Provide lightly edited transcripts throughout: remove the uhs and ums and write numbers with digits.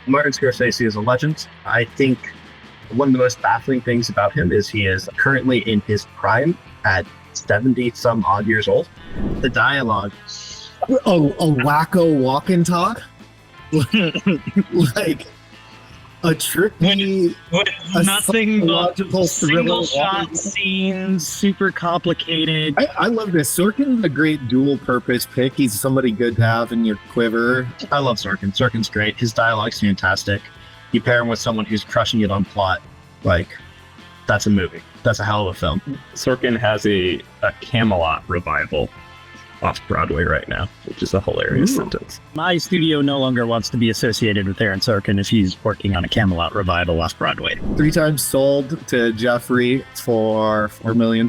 Martin Scorsese is a legend. I think one of the most baffling things about him is he is currently in his prime at 70 some odd years old. The dialogue. Oh, a wacko walk and talk? Like a tricky, with nothing but psychological single thriller. shot scenes, super complicated. I love this. Sorkin's a great dual purpose pick. He's somebody good to have in your quiver. I love Sorkin. Sorkin's great. His dialogue's fantastic. You pair him with someone who's crushing it on plot, like, that's a movie. That's a hell of a film. Sorkin has a Camelot revival off Broadway right now, which is a hilarious sentence. My studio no longer wants to be associated with Aaron Sorkin if he's working on a Camelot revival off Broadway. 3 times sold to Jeffrey for $4 million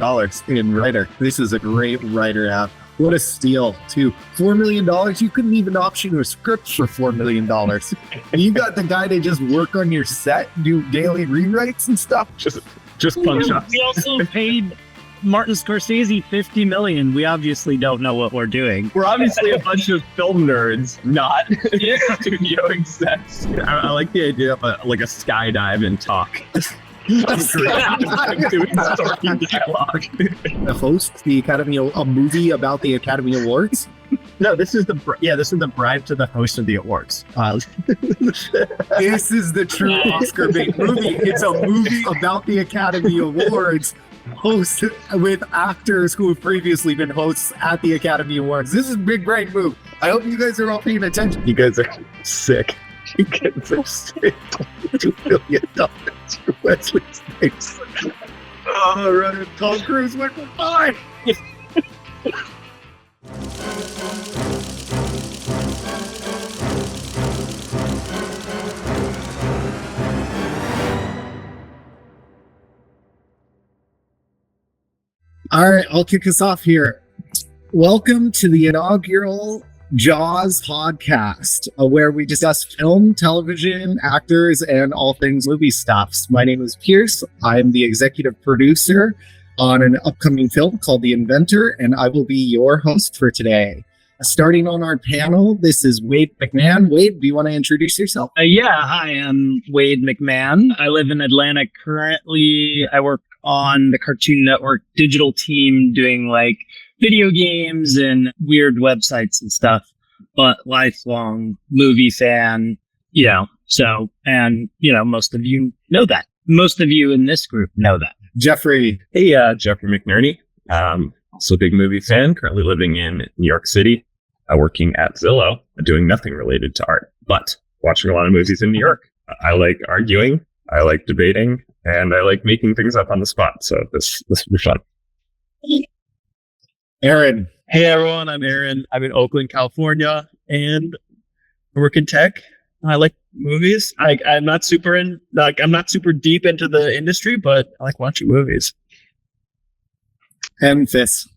in writer. This is a great writer app. What a steal, too. $4 million? You couldn't even option a script for $4 million. And you got the guy to just work on your set, do daily rewrites and stuff. Just punch up. We also paid Martin Scorsese $50 million. We obviously don't know what we're doing. We're obviously a bunch of film nerds, not studio execs. I like the idea of a skydive and talk. Doing Sorkin dialogue. The host, the Academy, a movie about the Academy Awards. No, this is the bribe to the host of the awards. This is the true Oscar bait movie. It's a movie about the Academy Awards, host with actors who have previously been hosts at the Academy Awards. This is a big brain move. I hope you guys are all paying attention. You guys are sick. You guys are sick. $2 billion for Wesley Snipes. Oh, right. Tom Cruise went for 5. All right, I'll kick us off here. Welcome to the inaugural Jaws podcast, where we discuss film, television, actors, and all things movie stuffs. My name is Pierce. I'm the executive producer on an upcoming film called The Inventor, and I will be your host for today. Starting on our panel, this is Wade McMahon. Wade, do you want to introduce yourself? Hi, I'm Wade McMahon. I live in Atlanta currently. I work on the Cartoon Network digital team doing video games and weird websites and stuff, but lifelong movie fan, most of you know that. Most of you in this group know that. Jeffrey. Hey, Jeffrey McNerney. Also a big movie fan, currently living in New York City, working at Zillow, doing nothing related to art, but watching a lot of movies in New York. I like arguing, I like debating, and I like making things up on the spot, so this will be fun. Aaron. Hey everyone, I'm Aaron. I'm in Oakland, California, and I work in tech. I like movies. I'm not super deep into the industry, but I like watching movies. And Fitz.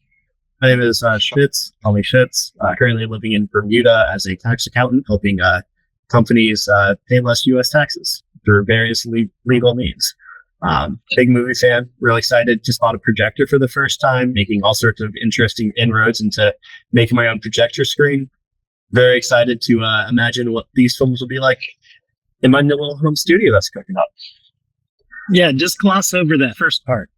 My name is Schmitz, call me Schmitz. Currently living in Bermuda as a tax accountant, helping companies pay less U.S. taxes through various legal means. Big movie fan, really excited. Just bought a projector for the first time, making all sorts of interesting inroads into making my own projector screen. Very excited to imagine what these films will be like in my little home studio that's cooking up. Yeah, just gloss over that first part,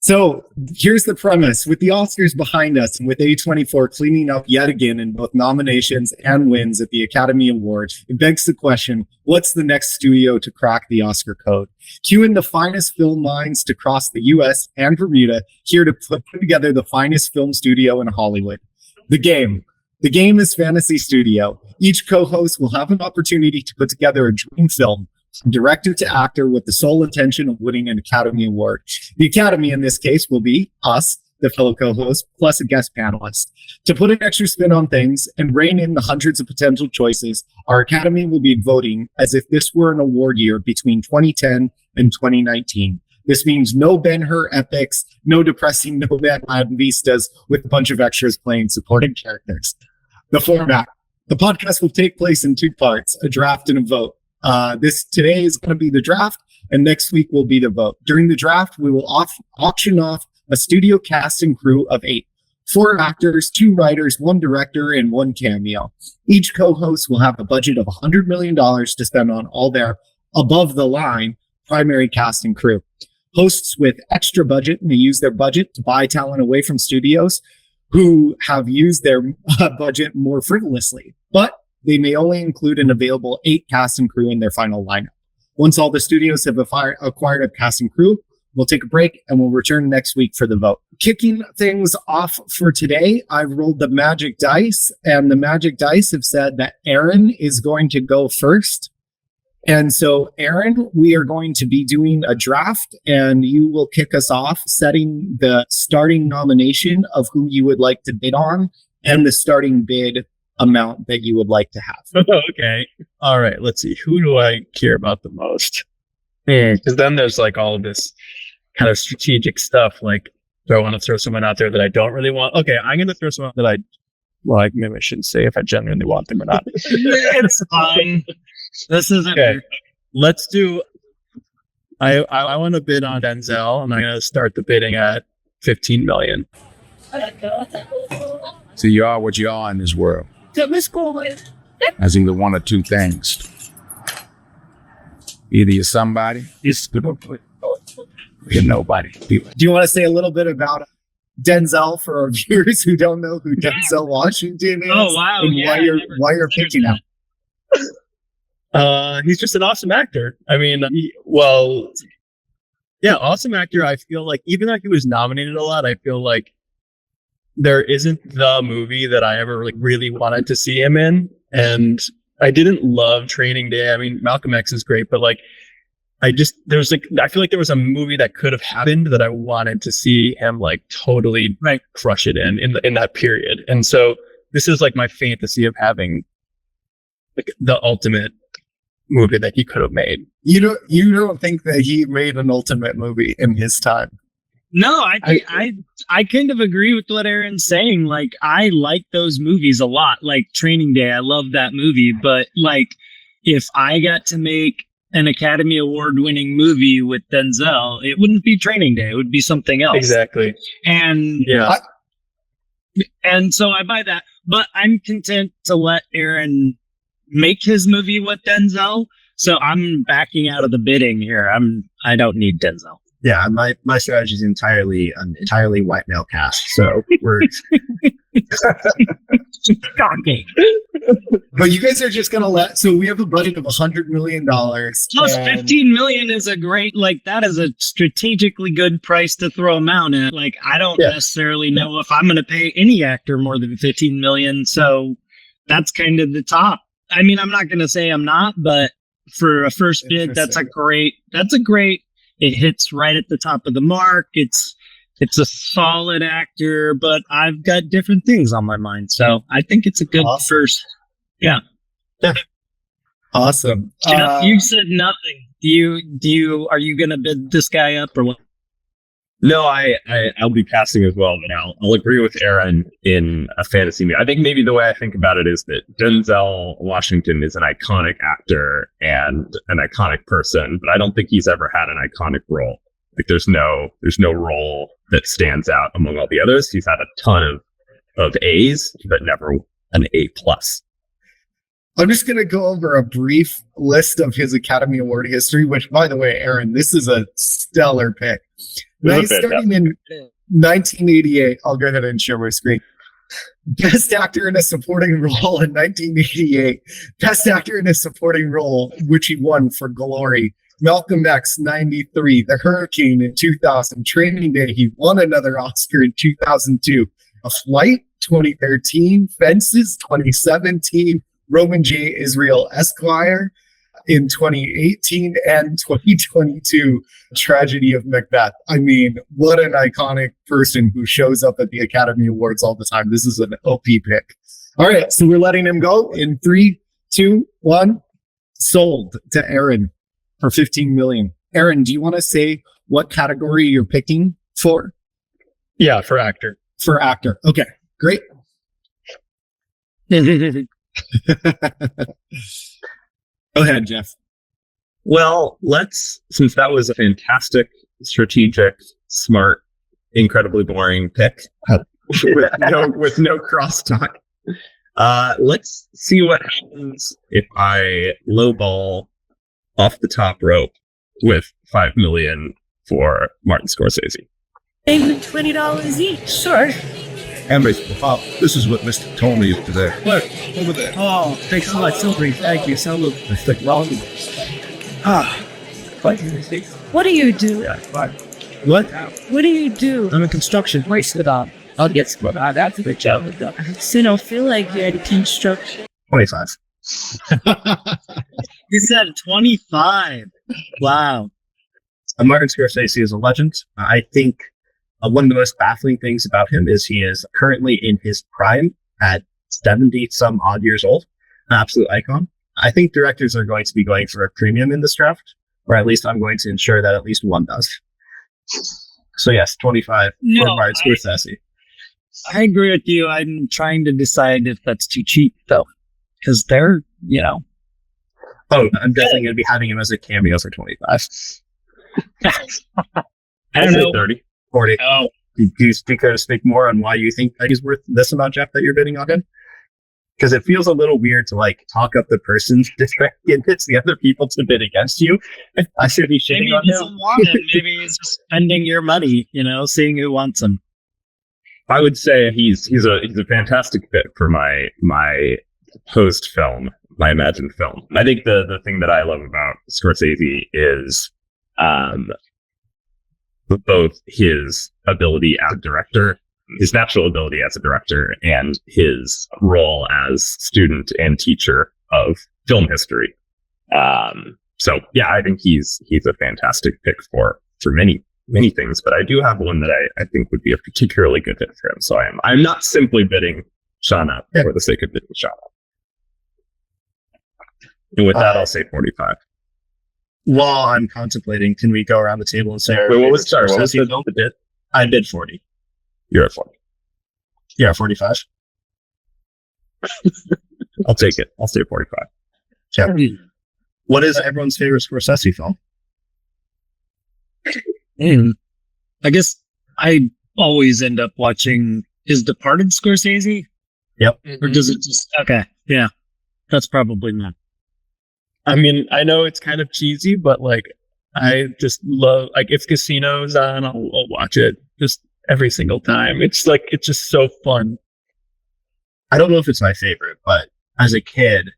So here's the premise. With the Oscars behind us and with A24 cleaning up yet again in both nominations and wins at the Academy Awards, it begs the question, what's the next studio to crack the Oscar code? Cue in the finest film minds to cross the US and Bermuda here to put together the finest film studio in Hollywood. The Game. The Game is Fantasy Studio. Each co-host will have an opportunity to put together a dream film, from director to actor, with the sole intention of winning an Academy Award. The Academy in this case will be us, the fellow co-host, plus a guest panelist. To put an extra spin on things and rein in the hundreds of potential choices, our Academy will be voting as if this were an award year between 2010 and 2019. This means no Ben-Hur epics, no depressing Nomadland vistas with a bunch of extras playing supporting characters. The format. The podcast will take place in 2 parts, a draft and a vote. Today is going to be the draft, and next week will be the vote. During the draft, we will auction off a studio cast and crew of 8. 4 actors, 2 writers, 1 director, and 1 cameo. Each co-host will have a budget of $100 million to spend on all their above the line primary cast and crew. Hosts with extra budget may use their budget to buy talent away from studios who have used their budget more frivolously, but they may only include an available 8 cast and crew in their final lineup. Once all the studios have acquired a cast and crew, we'll take a break and we'll return next week for the vote. Kicking things off for today, I've rolled the magic dice, and the magic dice have said that Aaron is going to go first. And so, Aaron, we are going to be doing a draft, and you will kick us off, setting the starting nomination of who you would like to bid on and the starting bid amount that you would like to have. Okay. All right. Let's see. Who do I care about the most? Yeah. Because then there's like all of this kind of strategic stuff. Like, do I want to throw someone out there that I don't really want? Okay, I'm going to throw someone that maybe I shouldn't say if I genuinely want them or not. It's fine. This isn't. Okay. Let's do. I want to bid on Denzel, and I'm going to start the bidding at $15 million. So you are what you are in this world. As either one or two things. Either you're somebody, or you're nobody. Do you want to say a little bit about Denzel for our viewers who don't know who Denzel Washington is? Oh, wow. And Yeah, why you're picking him? He's just an awesome actor. I mean, awesome actor. I feel like even though he was nominated a lot, I feel like there isn't the movie that I ever like really wanted to see him in. And I didn't love Training Day. I mean, Malcolm X is great, but like, I feel like there was a movie that could have happened that I wanted to see him like totally crush it in that period. And so this is like my fantasy of having like the ultimate movie that he could have made. You don't think that he made an ultimate movie in his time? No, I kind of agree with what Aaron's saying. Like, I like those movies a lot. Like Training Day, I love that movie. But like, if I got to make an Academy Award winning movie with Denzel, it wouldn't be Training Day. It would be something else. Exactly. And and so I buy that. But I'm content to let Aaron make his movie with Denzel. So I'm backing out of the bidding here. I don't need Denzel. Yeah, my strategy is entirely white male cast. So we're Shocking. But you guys are just gonna so we have a budget of $100 million. Plus 15 million is a great, like, that is a strategically good price to throw him out at. Like, I don't necessarily know if I'm going to pay any actor more than 15 million. So that's kind of the top. I mean, I'm not going to say I'm not, but for a first bid, that's a great, it hits right at the top of the mark. It's a solid actor, but I've got different things on my mind. So I think it's a good first. Yeah. Awesome. Jeff, you said nothing. Are you going to bid this guy up or what? No, I'll be passing as well, but I'll agree with Aaron in a fantasy movie. I think maybe the way I think about it is that Denzel Washington is an iconic actor and an iconic person, but I don't think he's ever had an iconic role. Like there's no role that stands out among all the others. He's had a ton of A's, but never an A+. I'm just going to go over a brief list of his Academy Award history, which, by the way, Aaron, this is a stellar pick. Starting in 1988, I'll go ahead and share my screen. Best actor in a supporting role in 1988. Best actor in a supporting role, which he won for Glory. Malcolm X, 93. The Hurricane in 2000. Training Day, he won another Oscar in 2002. A Flight, 2013. Fences, 2017. Roman J. Israel Esquire in 2018 and 2022, Tragedy of Macbeth. I mean, what an iconic person who shows up at the Academy Awards all the time. This is an OP pick. All right, so we're letting him go in 3, 2, 1. Sold to Aaron for $15 million. Aaron, do you want to say what category you're picking for? Yeah, for actor. For actor. Okay, great. Go ahead, Jeff. Well, since that was a fantastic, strategic, smart, incredibly boring pick, with no crosstalk. Let's see what happens if I lowball off the top rope with $5 million for Martin Scorsese. Pay me $20 each. Sure. And this is what Mr. Tony is today. Look, over there. Oh, thanks so much, Silvery. Thank you so much. What do you do? What? What do you do? I'm in construction. Waste it all. I'll get some. That's a good job. So don't feel like you're at construction. 25. You said 25. Wow. Martin Scorsese is a legend. I think one of the most baffling things about him is he is currently in his prime at 70 some odd years old. An absolute icon. I think directors are going to be going for a premium in this draft, or at least I'm going to ensure that at least one does. So yes, 25 for Martin Scorsese. I agree with you. I'm trying to decide if that's too cheap, though, because they're, Oh, I'm definitely going to be having him as a cameo for 25. I don't know. 30. 40. Oh, Do you care to speak more on why you think that he's worth this amount, Jeff, that you're bidding on him? Because it feels a little weird to talk up the person to try and convince the other people to bid against you. I should be maybe shitting on he doesn't him. want him. Maybe he's just spending your money, seeing who wants him. I would say he's a fantastic fit for my post film, my imagined film. I think the thing that I love about Scorsese is both his ability as a director, his natural ability as a director, and his role as student and teacher of film history. So yeah, I think he's a fantastic pick for many things, but I do have one that I think would be a particularly good fit for him. So I'm not simply bidding Sean up for the sake of bidding Sean up. And with that, I'll say 45. While I'm contemplating, can we go around the table and say, Wait, what was the bid? I bid 40. You're at 40. Yeah, 45. I'll take it. I'll say 45. Yeah. What is everyone's favorite Scorsese film? I guess I always end up watching his Departed Scorsese. Yep. Or does it just... Okay, yeah. That's probably not. I mean, I know it's kind of cheesy, but I just love, if Casino's on, I'll watch it just every single time. It's just so fun. I don't know if it's my favorite, but as a kid,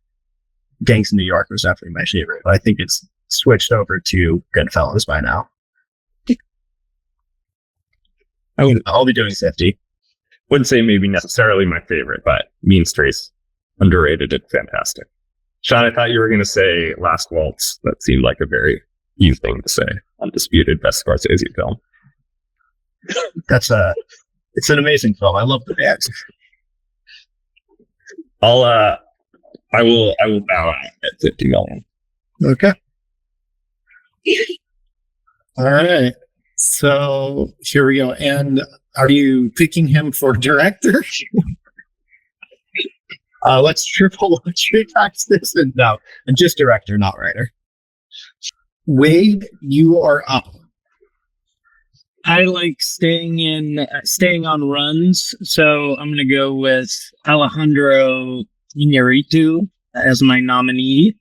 Gangs of New York was definitely my favorite. But I think it's switched over to Goodfellas by now. I'll be doing 50. Wouldn't say maybe necessarily my favorite, but Mean Streets, underrated and fantastic. Sean, I thought you were going to say Last Waltz. That seemed like a very you thing to say. Undisputed best Scorsese film. It's an amazing film. I love the dance. I will bow out at 50 million. Okay. All right. So here we go. And are you picking him for director? Let's triple tax this and just director, not writer. Wade, you are up. I like staying on runs, so I'm gonna go with Alejandro Iñárritu as my nominee,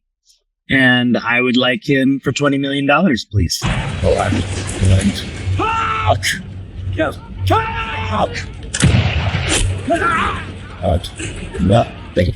and I would like him for $20 million, please. Oh, I'm going. Nothing.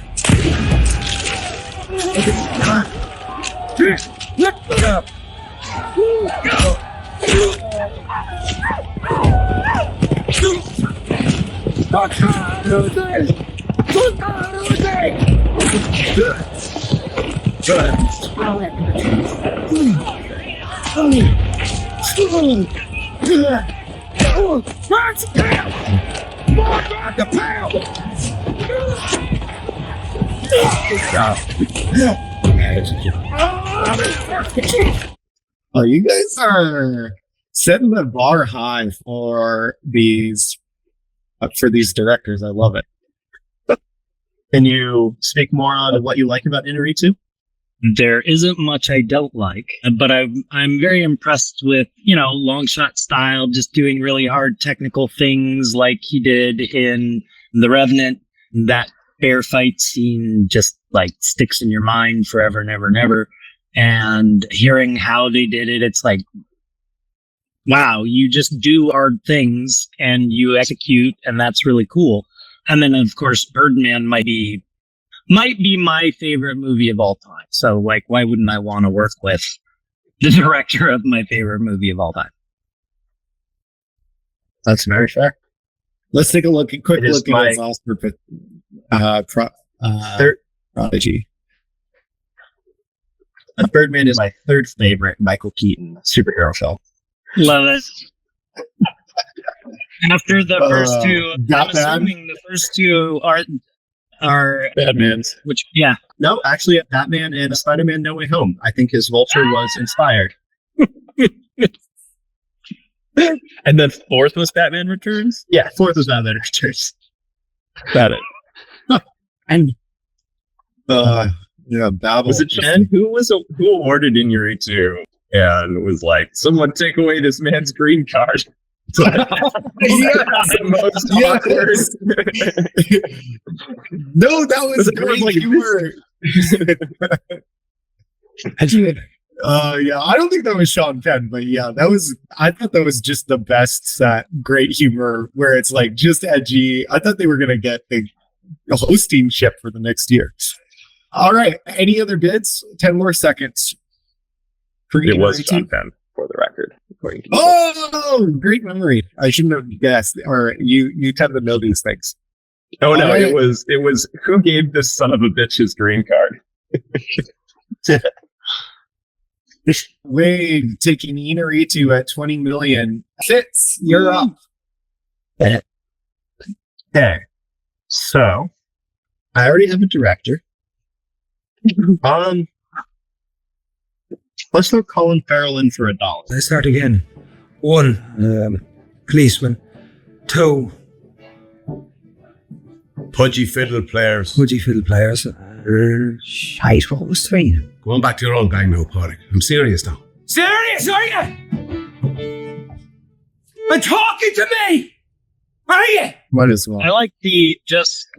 Oh, you guys are setting the bar high for these directors. I love it. Can you speak more on what you like about Iñárritu? There isn't much I don't like, but I'm very impressed with, long shot style, just doing really hard technical things like he did in The Revenant. That bear fight scene just like sticks in your mind forever and ever and ever. And hearing how they did it, it's like, wow, you just do hard things and you execute, and that's really cool. And then, of course, Birdman might be my favorite movie of all time. So, like, why wouldn't I want to work with the director of my favorite movie of all time? That's very fair. Let's take a quick It is look at his Oscar prodigy. Birdman is my third favorite Michael Keaton superhero film. Love it. After the first two, I'm Batman. assuming the first two are Batman's. which, yeah. No, actually, Batman and Spider-Man No Way Home. I think his Vulture was inspired. And then fourth was Batman Returns. Yeah, fourth was Batman Returns. Got it. Babel. Was it Chen? Who awarded Inuyuki and was like, someone take away this man's green card? The most awkward. No, that was great like humor. Yeah, I don't think that was Sean Penn, but yeah, I thought that was just the best set. Great humor where it's like just edgy. I thought they were gonna get the hosting ship for the next year. All right, any other bids? 10 more seconds. It was Sean Penn, for the record. According to Oh, great memory. I shouldn't have guessed, or you tend to know these things. Oh no, All right. it was who gave this son of a bitch his green card? Wade taking Inarritu at 20 million. Fitz, you're up. Okay. So, I already have a director. Let's throw Colin Farrell in for $1. Let's start again. 1, policeman. 2, Pudgy fiddle players. pudgy fiddle players. Shite, what was 3? Go on back to your own gang now, Paddy. I'm serious now. Serious, are you? Are talking to me? Are you? Might as well. I like the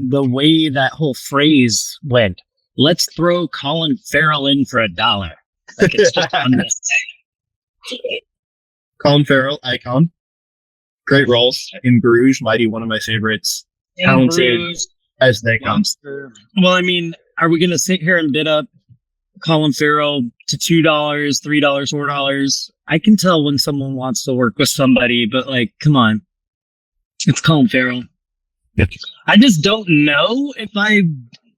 way that whole phrase went. Let's throw Colin Farrell in for $1. Like it's just unnecessary. Colin Farrell, icon. Great roles in Bruges, might be one of my favorites. Talented as they come. Well, I mean, are we going to sit here and bid up Colin Farrell to $2, $3, $4? I can tell when someone wants to work with somebody, but like, come on. It's Colin Farrell. I just don't know if I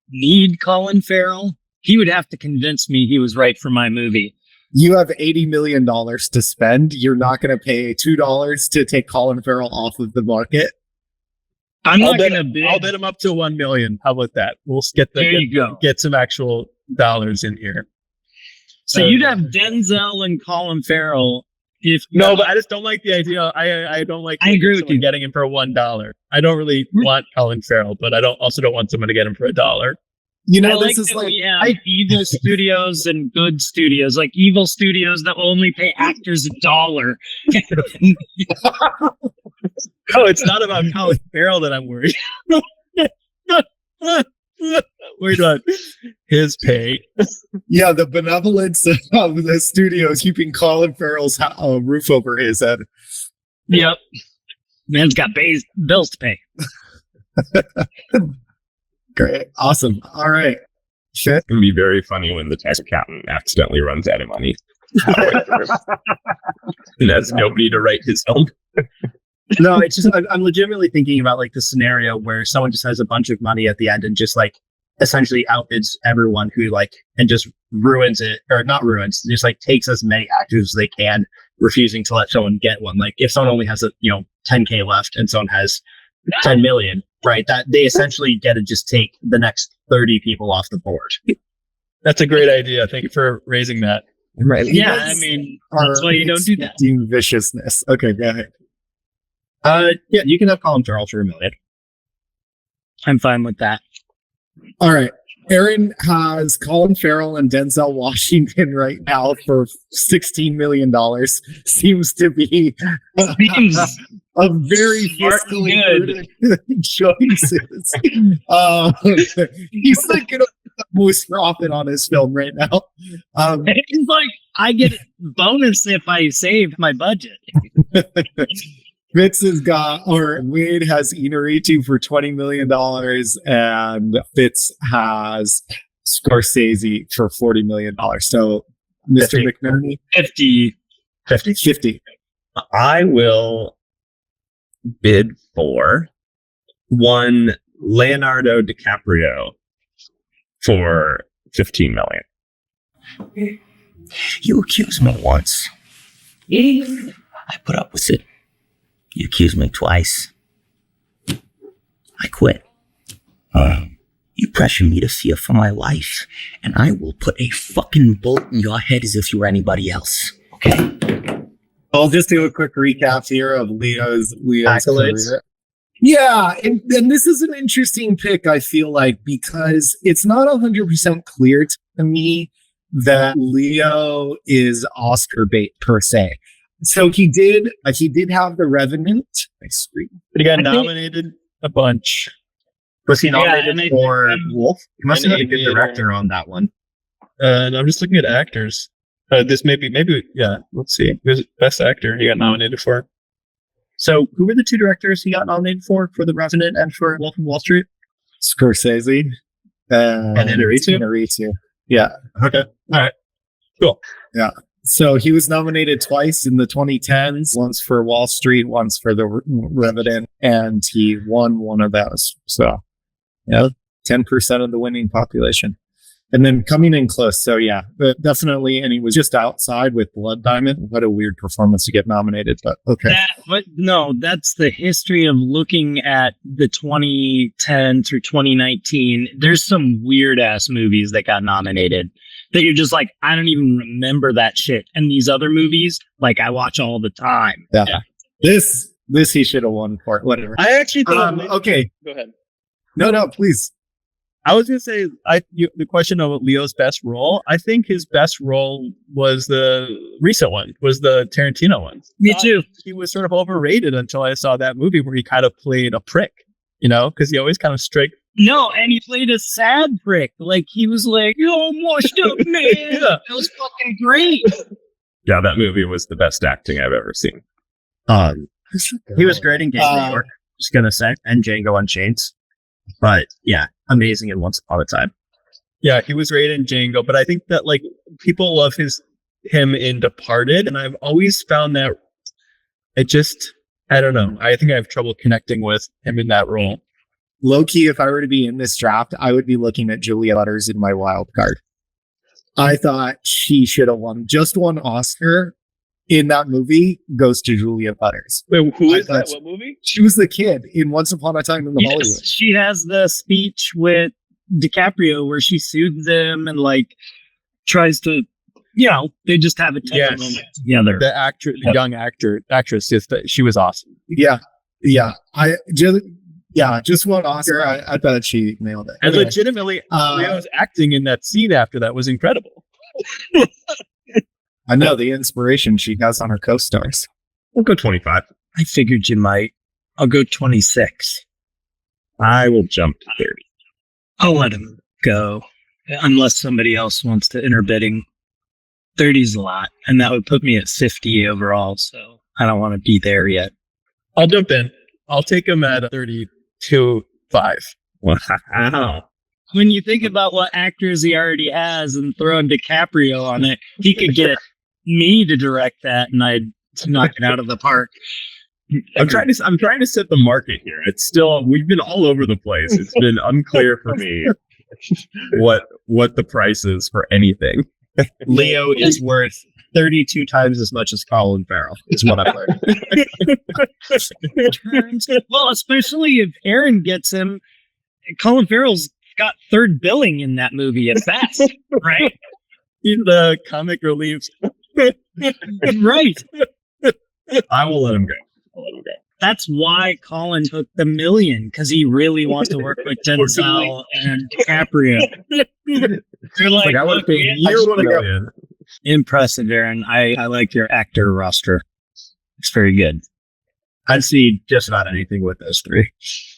need Colin Farrell. He would have to convince me he was right for my movie. You have $80 million to spend. You're not going to pay $2 to take Colin Farrell off of the market. I'm not going to bid. I'll bid him up to 1 million. How about that? We'll There you go. get some actual dollars in here. So you'd have Denzel and Colin Farrell. No, but I just don't like the idea. I don't like. I agree with someone you. getting him for $1. I don't really want Colin Farrell, but I don't want someone to get him for $1. You know, I like this is that like we have evil studios and good studios, like evil studios that will only pay actors $1. No, it's not about Colin Farrell that I'm worried. Worried about his pay. yeah, the benevolence of the studio keeping Colin Farrell's roof over his head. Yep. Man's got bills to pay. Great, awesome. All right, shit. It's gonna be very funny when the tax accountant accidentally runs out of money. And has nobody to write his own. No, it's just I'm legitimately thinking about like the scenario where someone just has a bunch of money at the end and just like essentially outbids everyone who like and just ruins it, or not ruins, just like takes as many actors as they can, refusing to let someone get one. Like if someone only has $10K left and someone has 10 million, right? That they essentially get to just take the next 30 people off the board. That's a great idea. Thank you for raising that. Right. Yeah, I mean, that's why you don't do that. Expecting viciousness. Okay, go ahead. Yeah, you can have Colin Farrell for $1 million. I'm fine with that. All right, Aaron has Colin Farrell and Denzel Washington right now for $16 million. Seems to be Seems a very fiscally prudent choices. He's thinking of the most profit on his film right now. It's like I get a bonus if I save my budget. Fitz has got, or Wade has Inarritu for $20 million, and Fitz has Scorsese for $40 million. So, Mr. 50. McNerney, 50. I will bid for one Leonardo DiCaprio for $15 million. You accused me once. I put up with it. You accused me twice. I quit. You pressure me to fear for my life, and I will put a fucking bullet in your head as if you were anybody else. Okay? I'll just do a quick recap here of Leo's Accolades. career. Yeah, and this is an interesting pick, I feel like, because it's not 100% clear to me that Leo is Oscar bait per se. So he did have The Revenant. Nice screen. But he got I think- nominated a bunch. Was he Yeah, nominated and I- for Wolf? He must have and been a good Aviator. director on that one. And I'm just looking at actors. This maybe, yeah, let's see. There's Best Actor he got nominated for. So, who were the two directors he got nominated for The Revenant and for Wolf of Wall Street? Scorsese. And Inarritu? Inarritu. Yeah. Okay. So he was nominated twice in the 2010s, once for Wall Street, once for The Revenant, and he won one of those. So, yeah, 10% of the winning population. And then coming in close. So, yeah, but definitely. And he was just outside with Blood Diamond. What a weird performance to get nominated, but okay. But no, that's the history of looking at the 2010 through 2019. There's some weird ass movies that got nominated that you're just like, I don't even remember that shit. And these other movies, like I watch all the time. Yeah. This he should have won for. Whatever. I actually thought. Okay. Go ahead. No, please. I was gonna say, the question of Leo's best role. I think his best role was the recent one, was the Tarantino one. Me too. He was sort of overrated until I saw that movie where he kind of played a prick, because he always kind of straight. No, and he played a sad prick. Like he was like, "Yo, I'm washed up, man." Yeah. It was fucking great. Yeah, that movie was the best acting I've ever seen. He was great in Gang of New York, just gonna say, and Django Unchained. But yeah, amazing in Once Upon a Time. Yeah, he was great in Django, but I think that like people love him in Departed, and I've always found that I don't know. I think I have trouble connecting with him in that role. Low key, if I were to be in this draft, I would be looking at Julia Butters in my wild card. I thought she should have won. Just one Oscar in that movie goes to Julia Butters. Wait, who is I that? thought- What movie? She was the kid in Once Upon a Time in the Hollywood. Yes, she has the speech with DiCaprio where she soothes him and like tries to, they just have a tender Yes. moment together. The actor, the young actress, she was awesome. Yeah. Just one Oscar. I thought she nailed it. And Anyway, legitimately, Leo's acting in that scene after that was incredible. I know the inspiration she has on her co-stars. We'll go 25. I figured you might. I'll go 26. I will jump to 30. I'll let him go unless somebody else wants to enter bidding. 30's a lot, and that would put me at 50 overall, so I don't want to be there yet. I'll jump in. I'll take him at 32.5. Wow. When you think about what actors he already has and throwing DiCaprio on it, he could get me to direct that, and I'd knock it out of the park. I'm trying to set the market here. It's still, we've been all over the place. It's been unclear for me what the price is for anything. Leo is worth 32 times as much as Colin Farrell, is what I've learned. Well, especially if Aaron gets him. Colin Farrell's got third billing in that movie at best, right? He's the comic relief. Right. I will let him go. That's why Colin took the $1 million, because he really wants to work with Denzel and DiCaprio. They're like, I would "Look, pay man, you $1 million. impressive, Aaron. I like your actor roster. It's very good. I'd see just about anything with those three.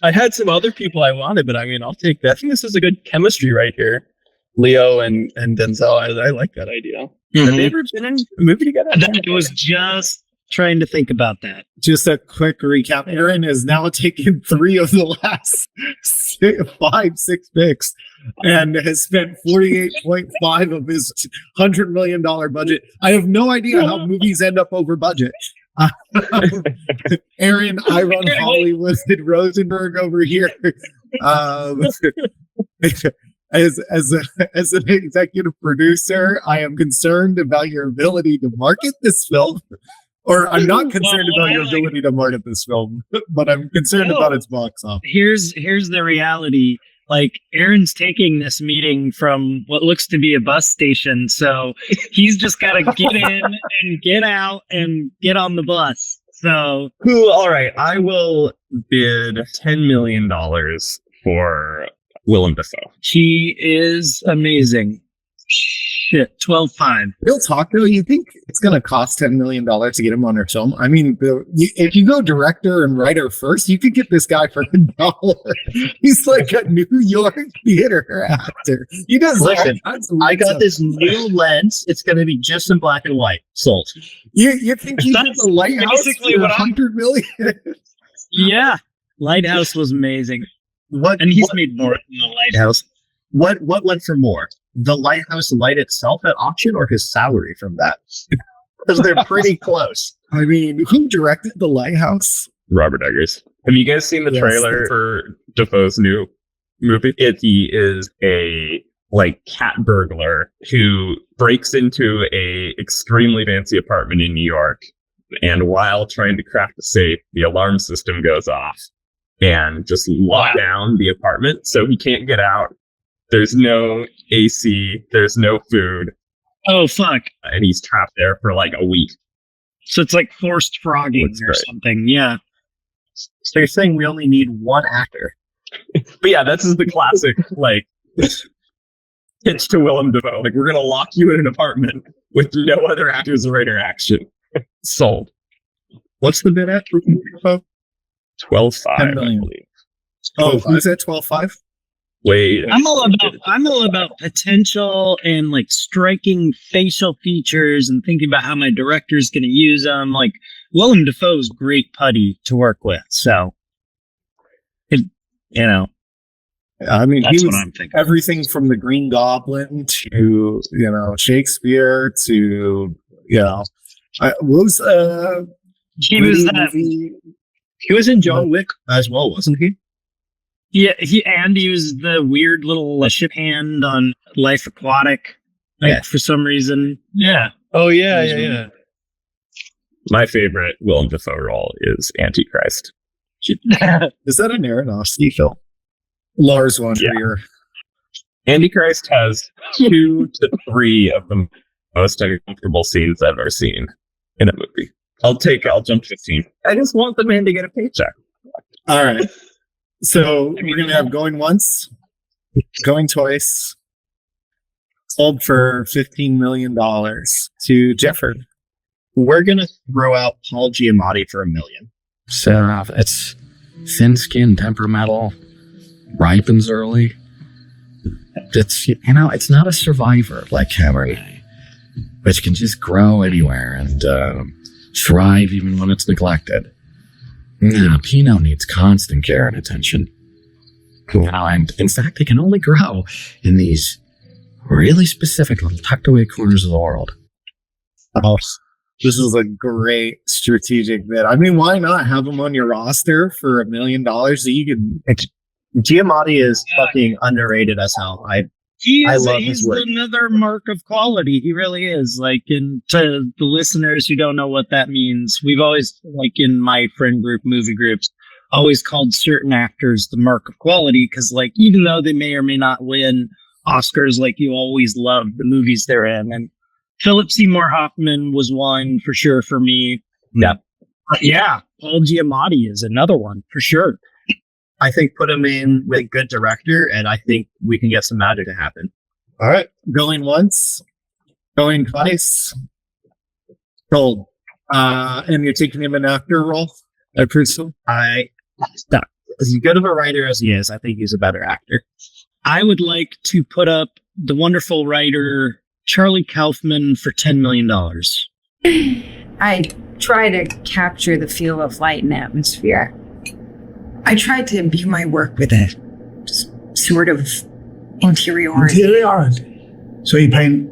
I had some other people I wanted, but I mean, I'll take that. I think this is a good chemistry right here. Leo and Denzel. I like that idea. Have they ever been in a movie together? That was just trying to think about that. Just a quick recap. Aaron has now taken 3 of the last 6 picks and has spent 48.5 of his $100 million budget. I have no idea how movies end up over budget. Aaron, I run Hollywood, Rosenberg over here. As an executive producer, I am concerned about your ability to market this film. Or I'm not concerned about your ability to market this film, but I'm concerned about its box office. Here's the reality. Like, Aaron's taking this meeting from what looks to be a bus station, so he's just got to get in and get out and get on the bus. So, All right, I will bid $10 million for Willem Dafoe. he is amazing. Shit, 12.5. Real talk though, you think it's going to cost $10 million to get him on your film? I mean, if you go director and writer first, you could get this guy for $1. He's like a New York theater actor. He does. Listen, I got stuff. this new lens. It's going to be just in black and white. Sold. You think he did That's the Lighthouse basically for what I'm- $100 million? Yeah, Lighthouse was amazing. What? And he's what, made more than the Lighthouse. what went for more? The lighthouse light itself at auction, or his salary from that? Because they're pretty close. I mean, who directed the Lighthouse? Robert Eggers. Have you guys seen the Yes, trailer for Defoe's new movie? He is a cat burglar who breaks into a extremely fancy apartment in New York, and while trying to crack the safe, the alarm system goes off and just lock down the apartment, so he can't get out. There's no AC, there's no food, Oh, fuck. and he's trapped there for a week. So it's like forced frogging Looks or great. something. Yeah. So you're saying we only need one actor? But yeah, that's just the classic pitch to Willem Dafoe. We're gonna lock you in an apartment with no other actors or interaction. Sold. What's the bid at? 10 12.5, I million. believe. Oh, who's at 12.5? Wait. I'm all about potential and striking facial features and thinking about how my director's going to use them. Willem Dafoe's great putty to work with. So, I mean, that's he what was I'm thinking. everything from the Green Goblin to, Shakespeare to, what was, He was that. He was in John Wick as well, wasn't he? Yeah, he was the weird little ship hand on Life Aquatic. Yeah. For some reason. Yeah. Oh yeah. My favorite Willem Dafoe role is Antichrist. is that an Aronofsky film? Lars von Yeah. Trier. Antichrist has 2 to 3 of the most uncomfortable scenes I've ever seen in a movie. I'll jump 15. I just want the man to get a paycheck. All right. So we're going to have going once, going twice, sold for $15 million to Jefford. We're gonna throw out Paul Giamatti for $1 million. So it's thin-skinned, temperamental, ripens early. It's it's not a survivor like Cameron, which can just grow anywhere and thrive even when it's neglected. No, Pinot needs constant care and attention. And in fact, it can only grow in these really specific little tucked away corners of the world. Oh, this is a great strategic bid. I mean, why not have him on your roster for $1 million? So you can. Giamatti is fucking underrated as hell. I love his He's work. another mark of quality. He really is. And to the listeners who don't know what that means, we've always, in my friend group, movie groups, always called certain actors the mark of quality because, even though they may or may not win Oscars, you always love the movies they're in. And Philip Seymour Hoffman was one for sure for me. Yeah. Yeah. Paul Giamatti is another one for sure. I think put him in with a good director, and I think we can get some magic to happen. All right. Going once, going twice. Sold. And you're taking him an actor role? I presume. As good of a writer as he is, I think he's a better actor. I would like to put up the wonderful writer Charlie Kaufman for $10 million. I try to capture the feel of light and atmosphere. I tried to imbue my work with a sort of interiority. So you paint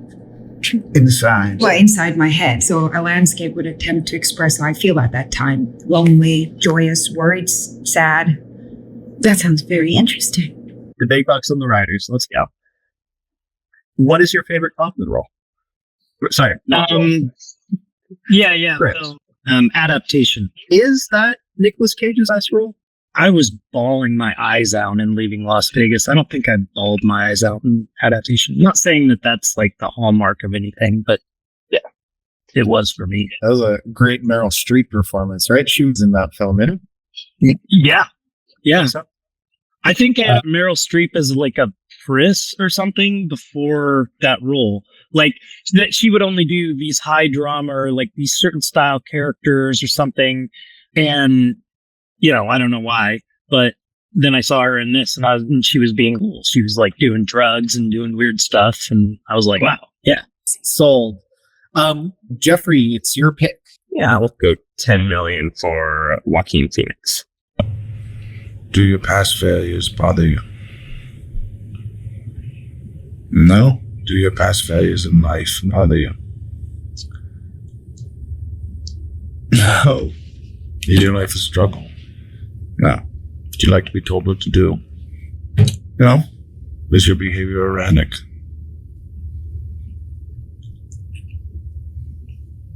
inside. Well, inside my head. So a landscape would attempt to express how I feel at that time. Lonely, joyous, worried, sad. That sounds very interesting. The big bucks on the writers. Let's go. What is your favorite Kaufman role? Sorry. Yeah. Chris. So, adaptation. Is that Nicolas Cage's last role? I was bawling my eyes out in Leaving Las Vegas. I don't think I bawled my eyes out in adaptation. I'm not saying that that's like the hallmark of anything, but yeah, it was for me. That was a great Meryl Streep performance, right? She was in that film, isn't it? Yeah. I think Meryl Streep is like a Pris or something before that role. Like that she would only do these high drama or like these certain style characters or something. And, I don't know why, but then I saw her in this and she was being cool. She was like doing drugs and doing weird stuff. And I was like, wow. Yeah. Sold. Jeffrey, it's your pick. Yeah, we'll go 10 million for Joaquin Phoenix. Do your past failures bother you? No? Do your past failures in life bother you? No. Is your life a struggle? No. Do you like to be told what to do? No. Is your behavior erratic?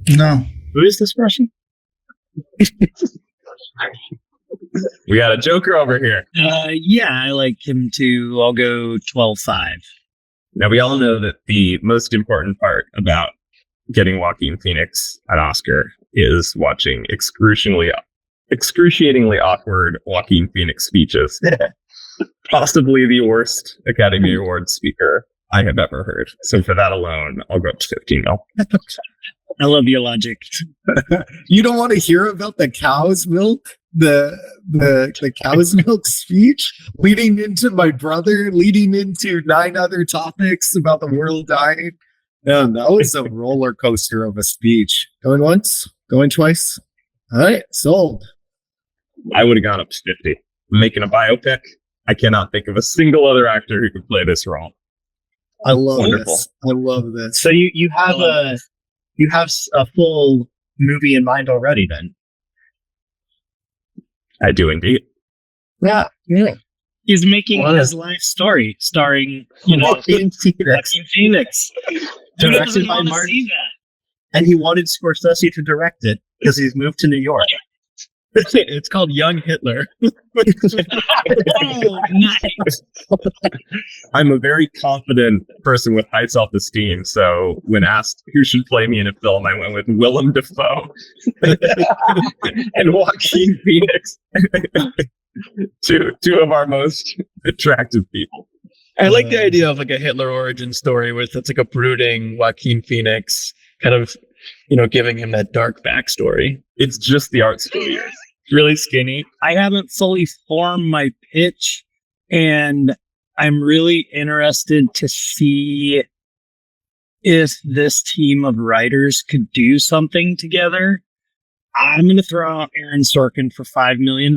No. Who is this person? We got a Joker over here. Yeah, I like him too. I'll go 12.5. Now, we all know that the most important part about getting Joaquin Phoenix an Oscar is watching excruciatingly awkward Joaquin Phoenix speeches. Possibly the worst Academy Awards speaker I have ever heard. So for that alone, I'll go up to 15 mil. I love your logic. You don't want to hear about the cow's milk? The cow's milk speech leading into my brother, leading into 9 other topics about the world dying. Man, that was a roller coaster of a speech. Going once, going twice. All right, sold. I would have gone up to 50. I'm making a biopic. I cannot think of a single other actor who could play this role. I love Wonderful. this. I love this. So you have a full movie in mind already then? I do indeed. Yeah, really. He's making What? his life story starring, Joaquin Phoenix. Who Directed doesn't by want to Martin. see that? And he wanted Scorsese to direct it because he's moved to New York. It's called Young Hitler. Oh, nice. I'm a very confident person with high self-esteem, so when asked who should play me in a film, I went with Willem Dafoe and Joaquin Phoenix. two of our most attractive people. I like the idea of like a Hitler origin story with it's like a brooding Joaquin Phoenix kind of, giving him that dark backstory. It's just the art studios. Really skinny. I haven't fully formed my pitch, and I'm really interested to see if this team of writers could do something together. I'm going to throw out Aaron Sorkin for $5 million.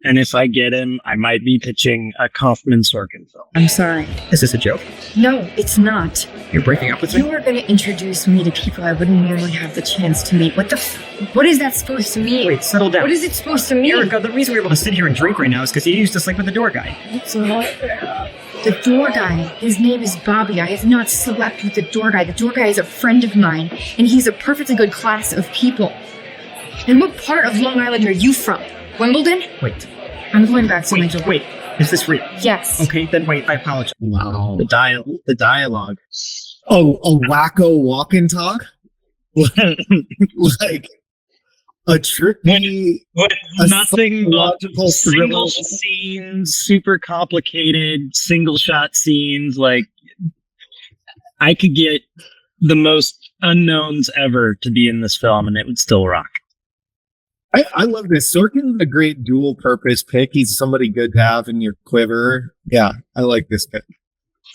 And if I get him, I might be pitching a Kaufman Sorkin film. I'm sorry. Is this a joke? No, it's not. You're breaking up with me? You are going to introduce me to people I wouldn't normally have the chance to meet. What is that supposed to mean? Wait, settle down. What is it supposed to mean? Erica, the reason we're able to sit here and drink right now is because you used to sleep with the door guy. It's not. The door guy, his name is Bobby. I have not slept with the door guy. The door guy is a friend of mine, and he's a perfectly good class of people. And what part of Long Island are you from? Wimbledon? Wait. I'm going back to my door. Wait. Is this real? Yes. Okay, then wait. I apologize. Wow. The dialogue. Oh, a wacko walk and talk? Like, a tricky, With a nothing but psychological single thriller. scenes, super complicated single shot scenes. Like, I could get the most unknowns ever to be in this film, and it would still rock. I love this. Sorkin's a great dual purpose pick. He's somebody good to have in your quiver. Yeah, I like this pick.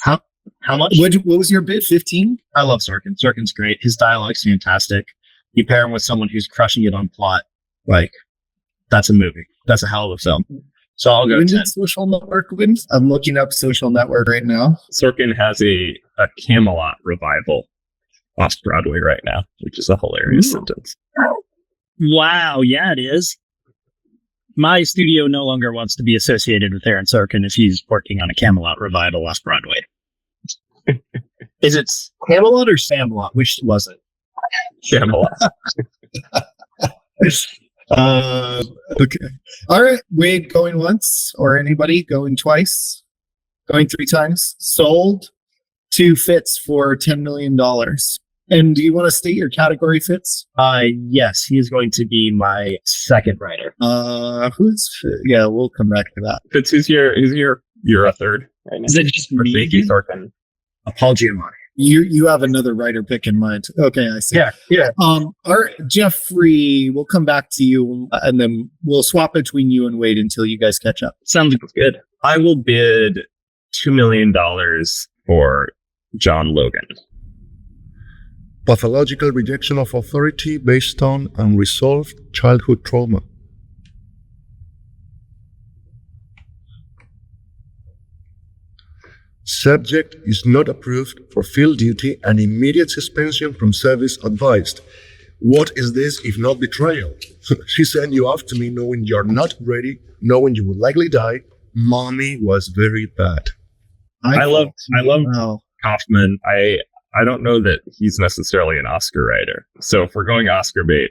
How much? What was your bid? 15? I love Sorkin. Sorkin's great. His dialogue's fantastic. You pair him with someone who's crushing it on plot, like, that's a movie. That's a hell of a film. So I'll go When 10. did Social Network win? I'm looking up Social Network right now. Sorkin has a Camelot revival off Broadway right now, which is a hilarious sentence. Wow, yeah, it is. My studio no longer wants to be associated with Aaron Sorkin if he's working on a Camelot revival off Broadway. Is it Camelot or Samelot? Which was it? Camelot. Okay. All right. Wade going once, or anybody going twice? Going 3 times? Sold to Fitz for $10 million. And do you want to state your category, Fitz? Yes, he is going to be my second writer. Yeah, we'll come back to that. Fitz, you're a third right now. Is it just Or me? Thank you, Sorkin. Paul Giamatti. You have another writer pick in mind. Okay, I see. Yeah. All right, Jeffrey, we'll come back to you, and then we'll swap between you and Wade until you guys catch up. Sounds Good. I will bid $2 million for John Logan. Pathological rejection of authority based on unresolved childhood trauma. Subject is not approved for field duty and immediate suspension from service advised. What is this if not betrayal? She sent you off to me knowing you're not ready, knowing you will likely die. Mommy was very bad. I love Oh. Kaufman. I don't know that he's necessarily an Oscar writer. So if we're going Oscar bait,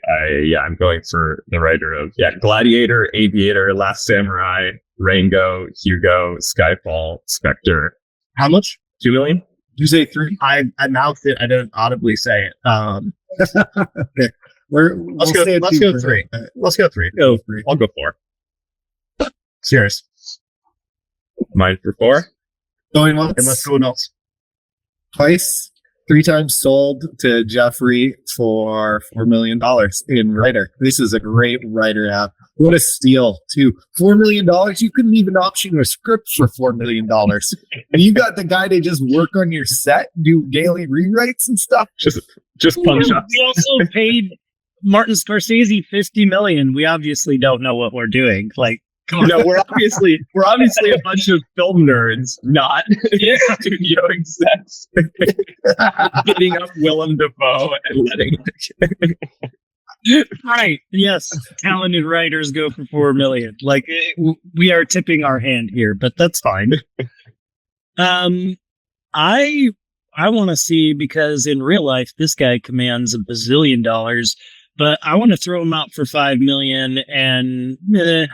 I'm going for the writer of Gladiator, Aviator, Last Samurai, Rango, Hugo, Skyfall, Spectre. How much? $2 million? You say 3? I mouthed it. I didn't audibly say it. Okay. Let's go 3. Let's go 3. Go 3. I'll go 4. Serious. Mine for 4. Going once. And let's go else. Twice. 3 times sold to Jeffrey for $4 million in writer. This is a great writer app. What a steal, too. $4 million? You couldn't even option a script for $4 million. And you got the guy to just work on your set, do daily rewrites and stuff. Just punch up. We also paid Martin Scorsese $50 million. We obviously don't know what we're doing. Like, No, we're obviously a bunch of film nerds, not studio execs. Getting up Willem Dafoe and letting right. Yes. Talented writers go for $4 million. Like, we are tipping our hand here, but that's fine. I want to see, because in real life, this guy commands $1 bazillion, but I want to throw him out for $5 million, and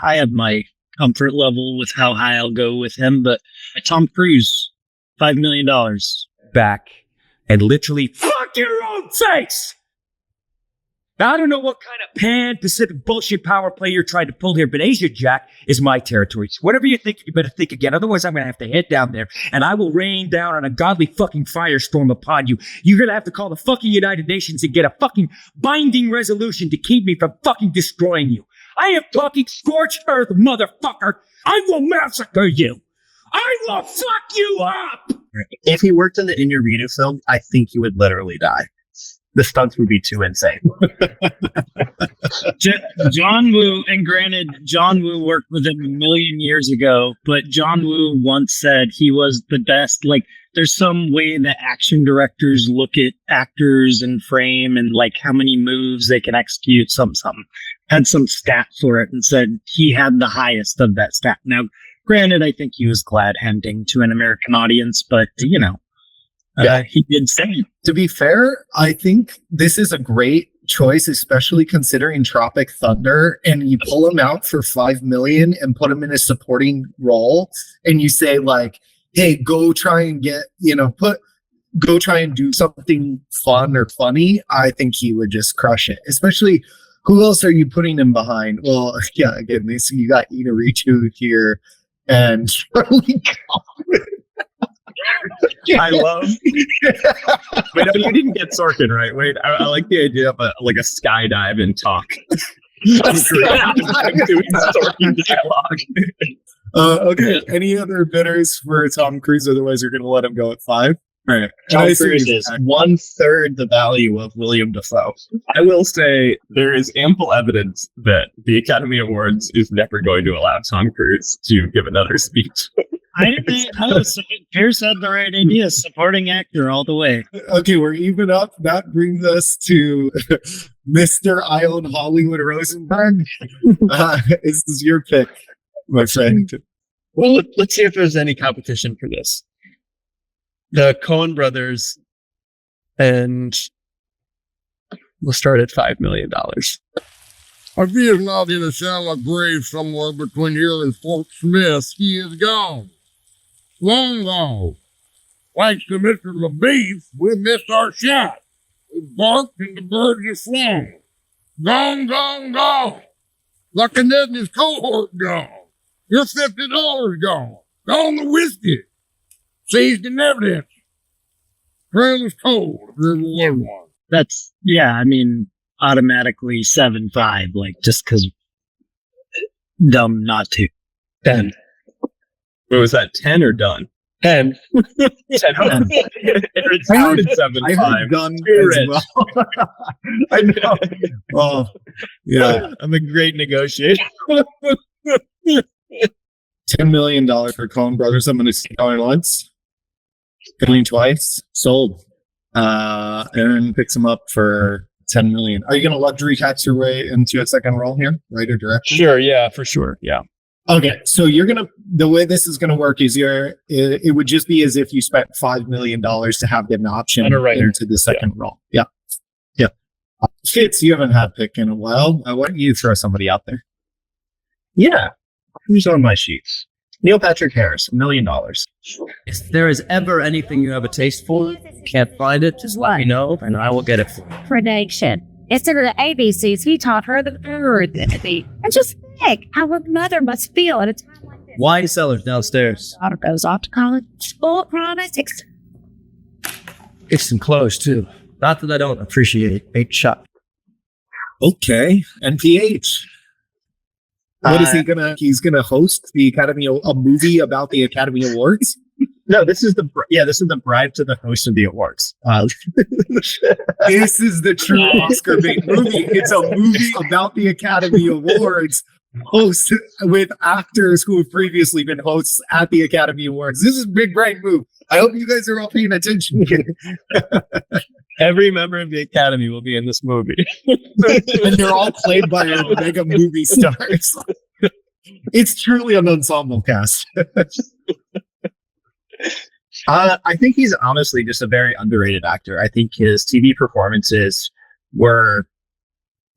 I have my comfort level with how high I'll go with him, but Tom Cruise, $5 million. Back and literally fuck your own face. Now, I don't know what kind of pan-Pacific bullshit power play you're trying to pull here, but Asia Jack is my territory. So whatever you think, you better think again. Otherwise, I'm going to have to head down there, and I will rain down on a godly fucking firestorm upon you. You're going to have to call the fucking United Nations and get a fucking binding resolution to keep me from fucking destroying you. I am talking scorched earth, motherfucker. I will massacre you. I will fuck you up. If he worked in the Inarritu film, I think he would literally die. The stunts would be too insane. John Woo, and granted, John Woo worked with him a million years ago, but John Woo once said he was the best. Like, there's some way that action directors look at actors and frame and like how many moves they can execute, something. Had some stat for it and said he had the highest of that stat. Now, granted, I think he was glad handing to an American audience, but he did say it. To be fair, I think this is a great choice, especially considering Tropic Thunder, and you pull him out for $5 million and put him in a supporting role, and you say like, hey, go try and get, go try and do something fun or funny. I think he would just crush it, especially Who else are you putting him behind? Well, yeah, again, you got Inaritu here and Charlie Kaufman. I love. Wait, no, you didn't get Sorkin right. Wait, I like the idea of a skydive and talk. I'm doing Sorkin dialogue. Okay. Any other bidders for Tom Cruise? Otherwise, you're going to let him go at 5. All right. Tom Cruise is 1/3 the value of William Dafoe. I will say there is ample evidence that the Academy Awards is never going to allow Tom Cruise to give another speech. I didn't know. Pierce had the right idea. Supporting actor all the way. Okay, we're even up. That brings us to Mr. Island Hollywood Rosenberg. This is your pick, my friend. Well, let's see if there's any competition for this. The Coen brothers, and we'll start at $5 million. If he is not in a shallow grave somewhere between here and Fort Smith, he is gone. Long gone. Thanks to Mr. LaBeef, we missed our shot. We barked and the birds are flown. Gone, gone, gone. Lucky Ned and his cohort gone. Your $50 gone. Gone the whiskey. Seized in evidence. Trail is cold if there ever was one. That's, yeah, I mean, automatically 7.5, like, just because dumb not to. 10. Wait, was that 10 or done? 10. 10. It sounded 7.5. I heard done as well. I know. Oh, yeah. I'm a great negotiator. $10 million for Coen Brothers. I'm going to see going once. Going twice. Sold. Aaron picks him up for $10 million. Are you going to luxury tax your way into a second role here? Writer director? Sure, yeah, for sure. Yeah. Okay, so the way this is going to work is it would just be as if you spent $5 million to have an option And a writer. into the second role. Yeah. Yeah. Fitz, you haven't had pick in a while. Why don't you throw somebody out there? Yeah. Who's on my sheets? Neil Patrick Harris, $1 million. If there is ever anything you have a taste for, can't find it, just let me know and I will get it for you. Predation. Instead of the ABCs, we taught her the bird. And just think how her mother must feel at a time like this. Wine cellars downstairs. Daughter goes off to college. School promise. It's enclosed too. Not that I don't appreciate 8 shot. Okay. NPH. What is he gonna? He's gonna host the Academy, a movie about the Academy Awards. No, this is the bribe to the host of the awards. This is the true Oscar bait movie. It's a movie about the Academy Awards, hosted with actors who have previously been hosts at the Academy Awards. This is a big brain move. I hope you guys are all paying attention here. Every member of the Academy will be in this movie. And they're all played by mega movie stars. It's truly an ensemble cast. I think he's honestly just a very underrated actor. I think his TV performances were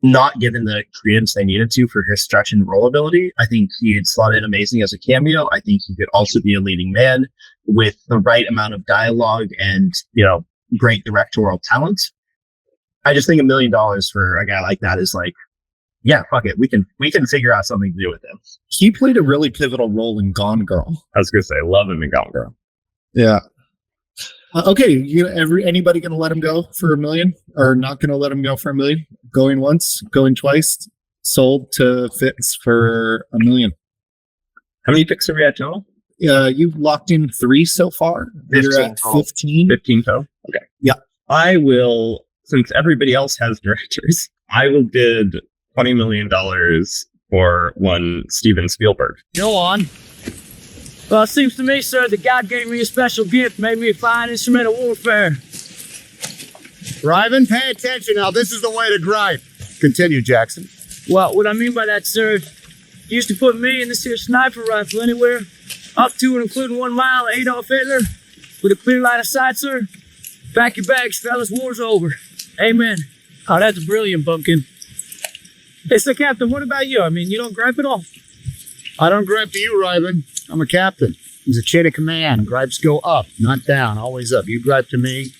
not given the credence they needed to for his stretch and role ability. I think he had slotted amazing as a cameo. I think he could also be a leading man with the right amount of dialogue and, great directorial talent. I just think $1 million for a guy like that is like, yeah, fuck it. We can figure out something to do with him. He played a really pivotal role in Gone Girl. I was going to say, love him in Gone Girl. Yeah. Okay. Anybody going to let him go for $1 million, or not going to let him go for $1 million? Going once, going twice. Sold to Fitz for $1 million. How many picks are we at total? You've locked in 3 so far. You're at 15. 15 total. Okay. Yeah. I will, since everybody else has directors, I will bid $20 million for one Steven Spielberg. Go on. Well, it seems to me, sir, that God gave me a special gift, made me a fine instrument of warfare. Ryven, pay attention now. This is the way to grind. Continue, Jackson. Well, what I mean by that, sir, he used to put me in this here sniper rifle anywhere, up to and including 1 mile of Adolf Hitler, with a clear line of sight, sir. Pack your bags, fellas, war's over. Amen. Oh, that's brilliant, Bumpkin. Hey, so, Captain, what about you? I mean, you don't gripe at all? I don't gripe to you, Ryven. I'm a captain. There's a chain of command. Gripes go up, not down, always up. You gripe to me,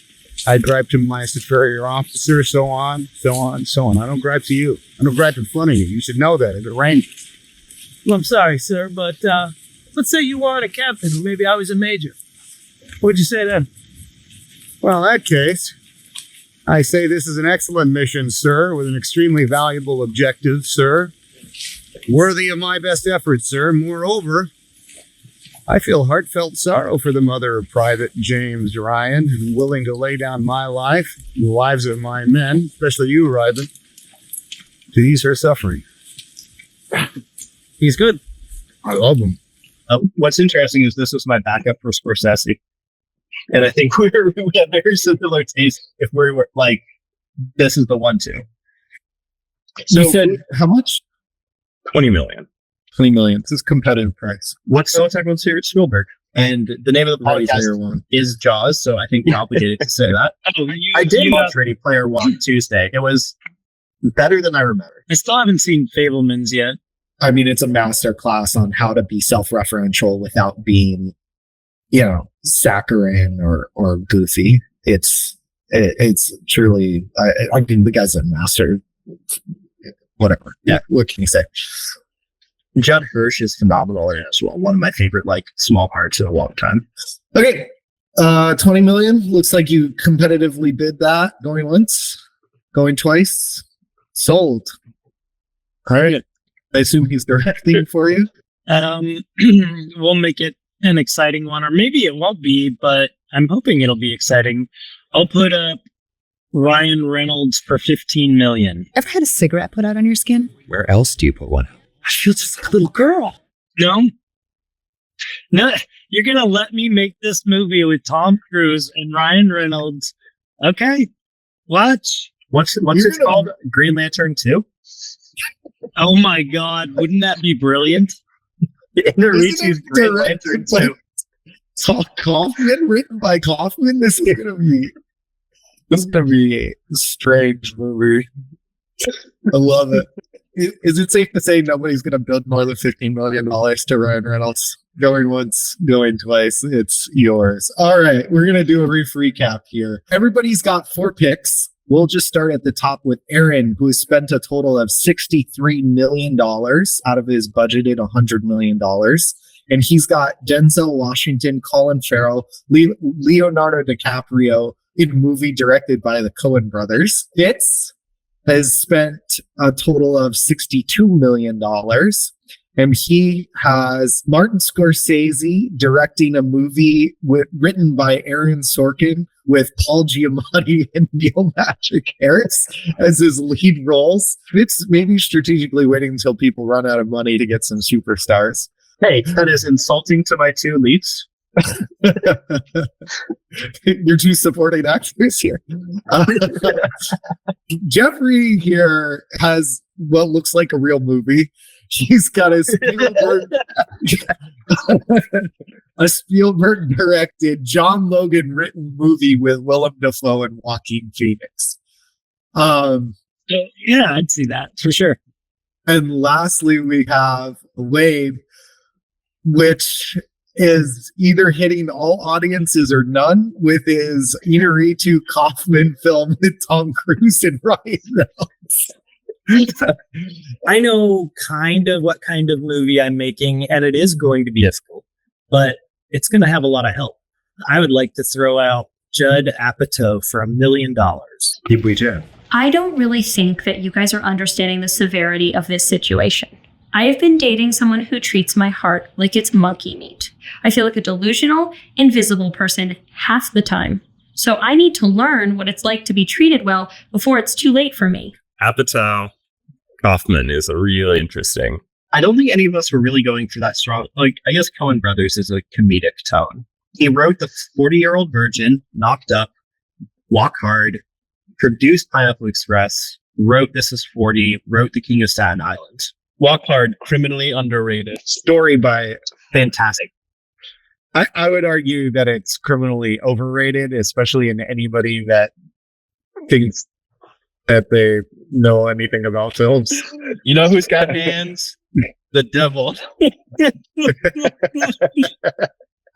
I gripe to my superior officer, so on, so on, so on. I don't gripe to you. I don't gripe in front of you. You should know that if it rains. Well, I'm sorry, sir, but let's say you weren't a captain, or maybe I was a major. What'd you say then? Well, in that case, I say this is an excellent mission, sir, with an extremely valuable objective, sir. Worthy of my best efforts, sir. Moreover, I feel heartfelt sorrow for the mother of Private James Ryan, who's willing to lay down my life, the lives of my men, especially you, Ryben, to ease her suffering. He's good. I love him. What's interesting is this was my backup for Scorsese. And I think we have very similar taste if we were like, this is the one too. So you said how much? 20 million. 20 million. This is competitive price. What's talking about Spielberg? And the name of the podcast is Jaws, so I think you're obligated to say that. I did watch Ready Player One Tuesday. It was better than I remember. I still haven't seen Fablemans yet. I mean, it's a master class on how to be self-referential without being, you know, saccharine or goofy. It's truly, I mean, the guy's a master. Whatever. Yeah. What can you say? Judd Hirsch is phenomenal in it as well. One of my favorite, like, small parts in a long time. Okay. 20 million. Looks like you competitively bid that. Going once, going twice. Sold. All right. I assume he's directing for you. We'll make it an exciting one, or maybe it won't be, but I'm hoping it'll be exciting. I'll put up Ryan Reynolds for 15 million. Ever had a cigarette put out on your skin? Where else do you put one? I feel just like a little girl. No, you're gonna let me make this movie with Tom Cruise and Ryan Reynolds? Okay, watch. What's it called? Green Lantern 2? Oh my God, wouldn't that be brilliant? Inarritu's Green Lantern 2. Tom Kaufman, written by Kaufman. This is gonna be a strange movie. I love it. Is it safe to say nobody's going to build more than $15 million to Ryan Reynolds? Going once, going twice, it's yours. All right, we're going to do a brief recap here. Everybody's got 4 picks. We'll just start at the top with Aaron, who has spent a total of $63 million out of his budgeted $100 million. And he's got Denzel Washington, Colin Farrell, Leonardo DiCaprio in a movie directed by the Coen brothers. Fitz has spent a total of $62 million. And he has Martin Scorsese directing a movie written by Aaron Sorkin with Paul Giamatti and Neil Patrick Harris as his lead roles. It's maybe strategically waiting until people run out of money to get some superstars. Hey, that is insulting to my 2 leads. You're 2 supporting actors here. Jeffrey here has what looks like a real movie. He's got a Spielberg directed, John Logan written movie with Willem Dafoe and Joaquin Phoenix. Yeah, I'd see that for sure. And lastly, we have Wade, which is either hitting all audiences or none with his Inarritu Kaufman film with Tom Cruise and Ryan Reynolds. I know kind of what kind of movie I'm making, and it is going to be difficult, but it's going to have a lot of help. I would like to throw out Judd Apatow for $1 million. I don't really think that you guys are understanding the severity of this situation. I have been dating someone who treats my heart like it's monkey meat. I feel like a delusional, invisible person half the time. So I need to learn what it's like to be treated well before it's too late for me. Apatow Kaufman is a really interesting. I don't think any of us were really going for that strong. Like, I guess Coen Brothers is a comedic tone. He wrote The 40-Year-Old Virgin, Knocked Up, Walk Hard, produced Pineapple Express, wrote This Is 40, wrote The King of Staten Island. Walk Hard, criminally underrated. Story by fantastic. I would argue that it's criminally overrated, especially in anybody that thinks that they know anything about films. You know who's got hands? The devil.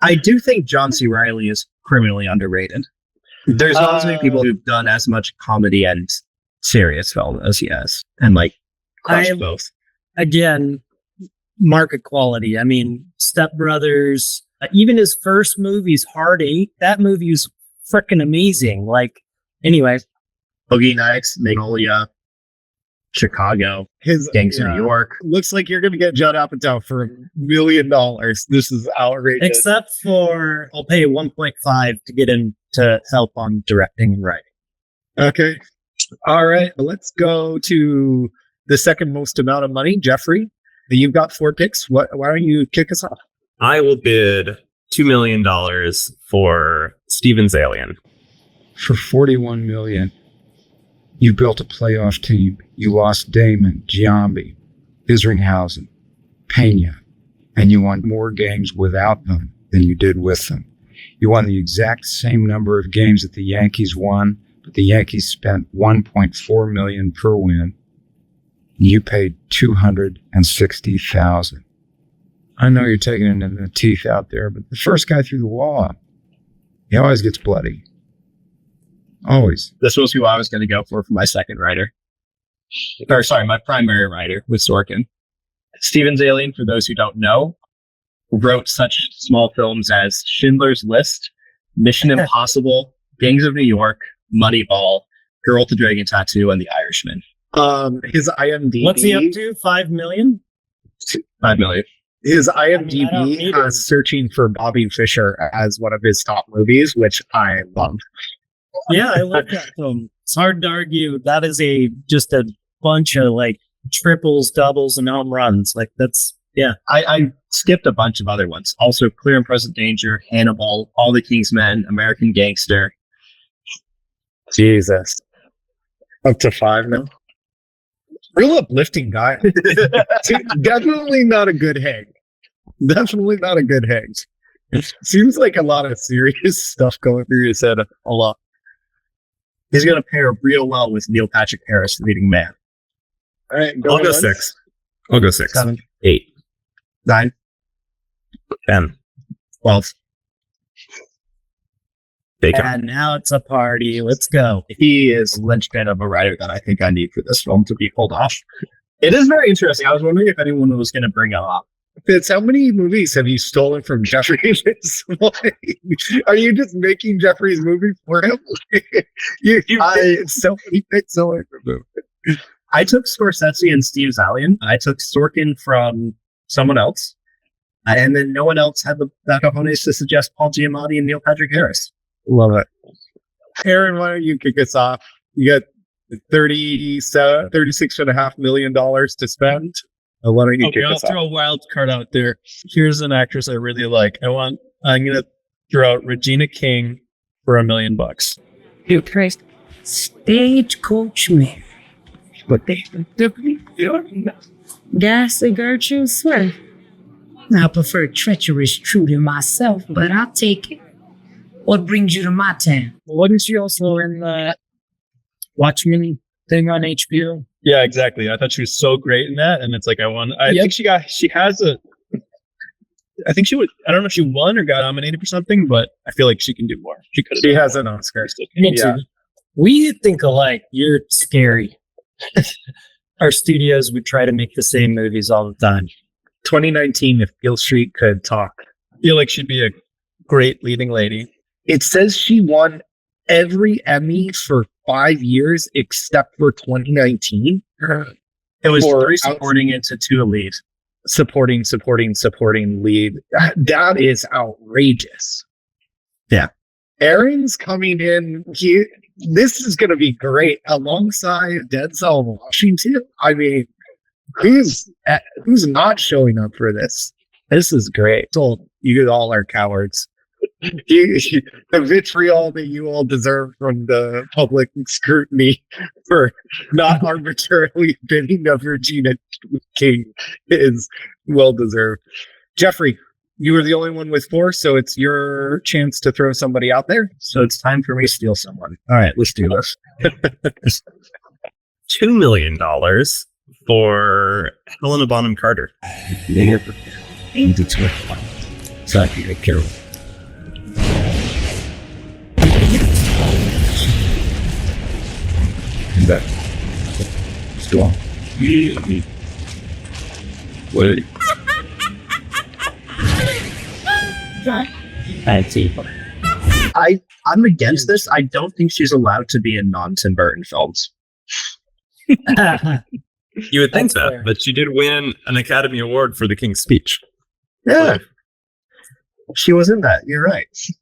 I do think John C. Reilly is criminally underrated. There's not as many people who've done as much comedy and serious film as he has, and like crushed both. Again, market quality. I mean, Step Brothers, even his first movies, Hard Eight, that movie was freaking amazing. Like, anyway. Boogie Nights, Magnolia, Chicago, His Gangs of New York. Looks like you're going to get Judd Apatow for $1 million. This is outrageous. Except for, I'll pay 1.5 to get him to help on directing and writing. Okay. All right. Let's go to the second most amount of money. Jeffrey, you've got 4 picks. Why don't you kick us off? I will bid $2 million for Steven's Alien. For $41 million, you built a playoff team. You lost Damon, Giambi, Isringhausen, Pena, and you won more games without them than you did with them. You won the exact same number of games that the Yankees won, but the Yankees spent $1.4 million per win. You paid $260,000. I know you're taking it in the teeth out there, but the first guy through the wall, he always gets bloody. Always. This was who I was going to go for my second writer. Or sorry, my primary writer with Sorkin. Steven's Alien, for those who don't know, wrote such small films as Schindler's List, Mission Impossible, Gangs of New York, Moneyball, Girl with the Dragon Tattoo, and The Irishman. His IMDb. What's he up to? 5 million? 5 million. His I don't IMDb need has Searching for Bobby Fischer as one of his top movies, which I love. Yeah, I love that film. It's hard to argue. That is just a bunch of like triples, doubles, and home runs. Like that's, yeah. I skipped a bunch of other ones. Also, Clear and Present Danger, Hannibal, All the King's Men, American Gangster. Jesus. Up to 5 now. Real uplifting guy. Definitely not a good hang. Definitely not a good hang. Seems like a lot of serious stuff going through his head a lot. He's going to pair real well with Neil Patrick Harris leading Man. All right, I'll go 6. I'll go 6. 7, 8. 9, 10. 12. Bacon. And now it's a party. Let's go. He is a linchpin of a writer that I think I need for this film to be pulled off. It is very interesting. I was wondering if anyone was going to bring it up. Fitz, how many movies have you stolen from Jeffrey? Are you just making Jeffrey's movie for him? So many picks away from him. I took Scorsese and Steve Zalian. I took Sorkin from someone else. And then no one else had the cojones to suggest Paul Giamatti and Neil Patrick Harris. Love it. Aaron, why don't you kick us off? You got $36.5 million to spend. Why don't you kick I'll us off? throw a wild card out there. Here's an actress I really like. I'm gonna throw out Regina King for $1 million. You Christ. Stagecoach man. But they took me. Ghastly Gertrude Swift. I prefer treacherous Trudy myself, but I'll take it. What brings you to my town? Wasn't she also in the Watchmen thing on HBO? Yeah, exactly. I thought she was so great in that, and it's like I think she has a. I think she would. I don't know if she won or got nominated for something, but I feel like she can do more. She has an Oscar. Me too. We think alike. You're scary. Our studios would try to make the same movies all the time. 2019, if Gill Street could talk. I feel like she'd be a great leading lady. It says she won every Emmy for 5 years except for 2019. It was For 3 supporting and 2 lead. Supporting lead. That is outrageous. Yeah. Aaron's coming in. This is going to be great alongside Denzel Washington. I mean, who's not showing up for this? This is great. You all are cowards. The vitriol that you all deserve from the public scrutiny for not arbitrarily bidding of Regina King is well deserved. Jeffrey, you were the only one with 4, so it's your chance to throw somebody out there. So it's time for me to steal someone. All right, let's do this. $2 million for Helena Bonham Carter. Stop. What? I see. I'm against this. I don't think she's allowed to be in non-Tim Burton films. You would think That's that, fair. but she did win an Academy Award for The King's Speech. Yeah. She was in that. You're right. She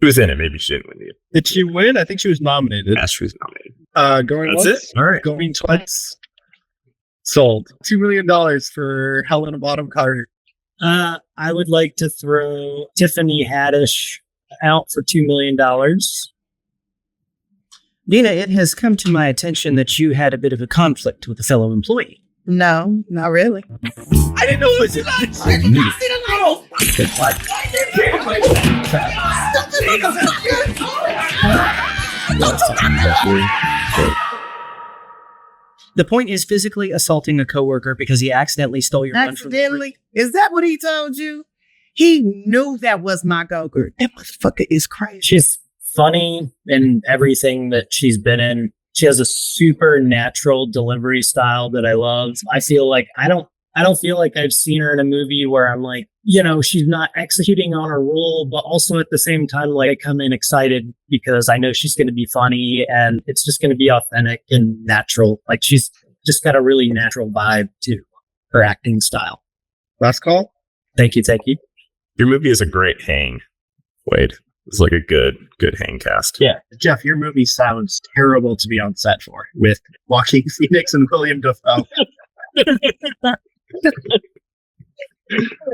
was in it. Maybe she didn't win it. Did she win? I think she was nominated. Yeah, she was nominated. Going That's once, it. All right. going twice. Sold. $2 million for Helena Bonham Carter. I would like to throw Tiffany Haddish out for $2 million. Dina, it has come to my attention that you had a bit of a conflict with a fellow employee. No, not really. I didn't know it was The point is physically assaulting a coworker because he accidentally stole your lunch from the Accidentally? Is that what he told you? He knew that was my go-gurt. That motherfucker is crazy. She's funny in everything that she's been in. She has a supernatural delivery style that I love. I feel like I don't feel like I've seen her in a movie where I'm like, you know, she's not executing on her role, but also at the same time, like I come in excited because I know she's going to be funny and it's just going to be authentic and natural. Like she's just got a really natural vibe to her acting style. Last call. Thank you. Thank you. Your movie is a great hang, Wade. It's like a good hang cast. Yeah. Jeff, your movie sounds terrible to be on set for with Joaquin Phoenix and William Dafoe.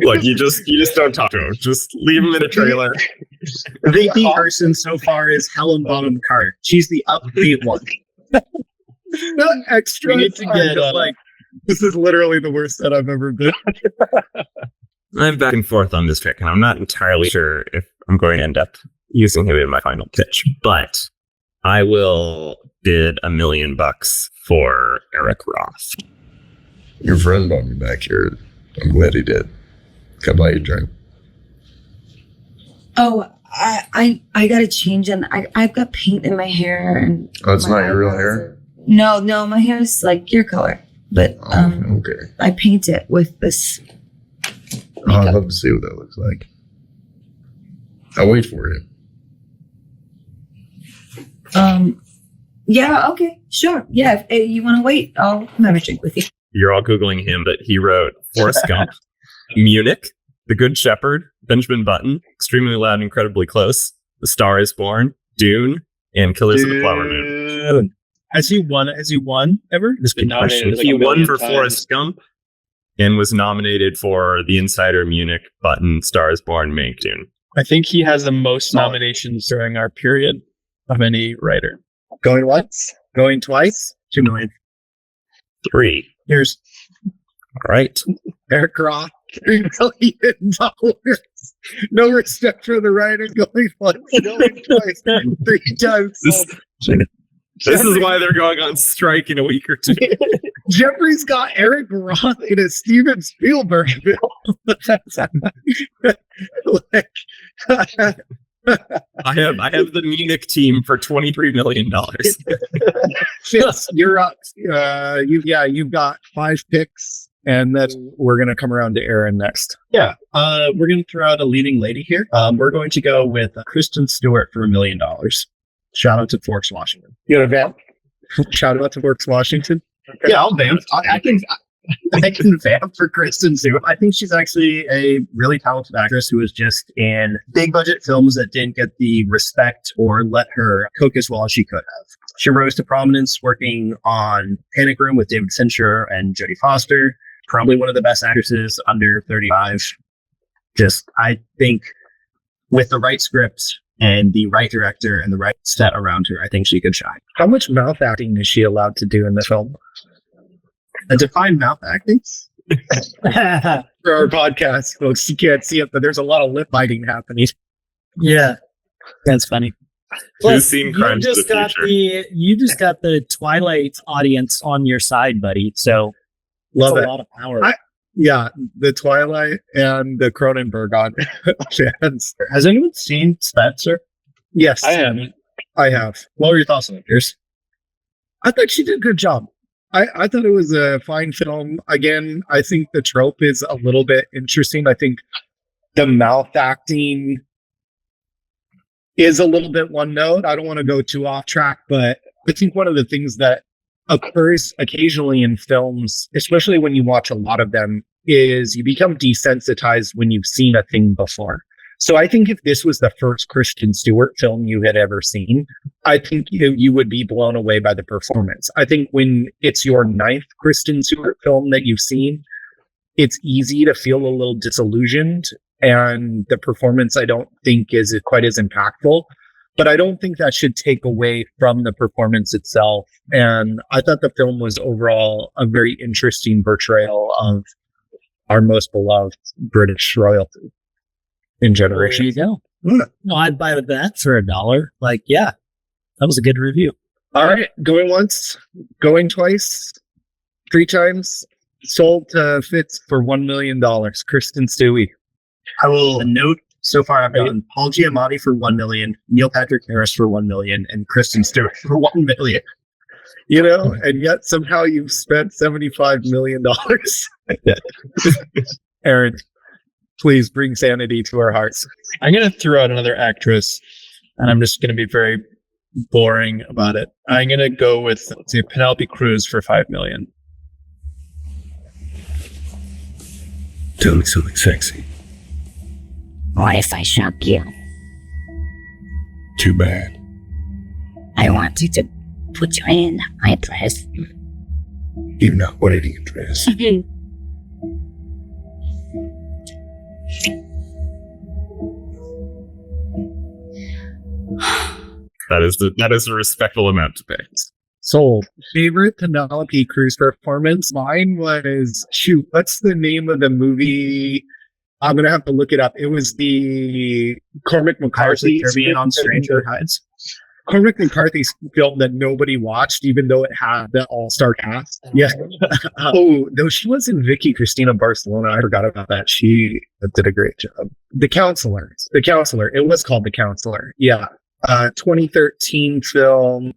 Look, you just don't talk to him. Just leave him in a trailer. The person so far is Helen Bonham Carter. She's the upbeat one. Not extra. We need to get, this is literally the worst that I've ever been. I'm back and forth on this pick, and I'm not entirely sure if I'm going to end up using him in my final pitch, but I will bid $1 million for Eric Roth. Your friend brought me back here. I'm glad he did. Can I buy you a drink? Oh, I gotta change, and I've got paint in my hair, and Oh, it's my not your real eyebrows hair? are- No, my hair is like your color, but Okay. I paint it with this. Oh, I'd love to see what that looks like. I'll wait for you. Yeah, okay, sure. Yeah, if you want to wait, I'll have a drink with you. You're all Googling him, but he wrote Forrest Gump, Munich, The Good Shepherd, Benjamin Button, Extremely Loud and Incredibly Close, The Star is Born, Dune, and Killers of the Flower Moon. Has he won ever? That's a good question. like He a won million for times. Forrest Gump and was nominated for The Insider, Munich, Button, Star is Born, Mank, Dune. I think he has the most nominations during our period of any writer. Going once, going twice. $2 million. 3. Here's All right. Eric Roth, $3 million. No respect for the writer. Going once, going twice, 3 times. This is why they're going on strike in a week or two. Jeffrey's got Eric Roth in a Steven Spielberg film. Like, I have the Munich team for $23 million. Fitz, you're up. You've got 5 picks, and then we're gonna come around to Aaron next. Yeah, we're going to throw out a leading lady here. We're going to go with Kristen Stewart for $1 million. Shout out to Forks, Washington. You got a vamp? Shout out to Works Washington. Yeah, I'll vamp. I can vamp for Kristen Stewart. I think she's actually a really talented actress who was just in big budget films that didn't get the respect or let her cook as well as she could have. She rose to prominence working on Panic Room with David Fincher and Jodie Foster. Probably one of the best actresses under 35. I think with the right script and the right director and the right set around her, I think she could shine. How much mouth acting is she allowed to do in the film? A defined mouth acting? For our podcast, folks, you can't see it, but there's a lot of lip biting happening. Yeah, that's funny. Plus, Scene crimes you of just the got future. you just got the Twilight audience on your side, buddy. So Love that's it. a lot of power. Yeah, the Twilight and the Cronenberg fans. Has anyone seen Spencer? Yes, I haven't. I have. What were your thoughts on it, Pierce? I thought she did a good job. I thought it was a fine film. Again, I think the trope is a little bit interesting. I think the mouth acting is a little bit one note. I don't want to go too off track, but I think one of the things that occurs occasionally in films, especially when you watch a lot of them, is you become desensitized when you've seen a thing before. So I think if this was the first Kristen Stewart film you had ever seen, I think you would be blown away by the performance. I think when it's your ninth Kristen Stewart film that you've seen, it's easy to feel a little disillusioned, and the performance I don't think is quite as impactful. But I don't think that should take away from the performance itself. And I thought the film was overall a very interesting portrayal of our most beloved British royalty in generations. There you go. No, I'd buy that for $1. Like, yeah, that was a good review. All right, going once, going twice, 3 times. Sold to Fitz for $1 million. Kristen Stewie. I will note so far I've gotten Paul Giamatti for $1 million, Neil Patrick Harris for $1 million, and Kristen Stewart for $1 million. You know, and yet somehow you've spent $75 million. Aaron, please bring sanity to our hearts. I'm going to throw out another actress, and I'm just going to be very boring about it. I'm going to go with, let's see, Penelope Cruz for $5 million. Tell me something sexy. What if I shock you? Too bad. I want you to put your hand in my dress. You're not wearing a dress. That is a respectful amount to pay. Sold. Favorite Penelope Cruz performance? Mine was, shoot, what's the name of the movie? I'm going to have to look it up. It was the Cormac McCarthy Caribbean on Stranger Tides. Cormac McCarthy's film that nobody watched, even though it had the all-star cast. Yeah. Oh, though she was in Vicky Cristina Barcelona. I forgot about that. She did a great job. The Counselor. It was called The Counselor. Yeah. 2013 film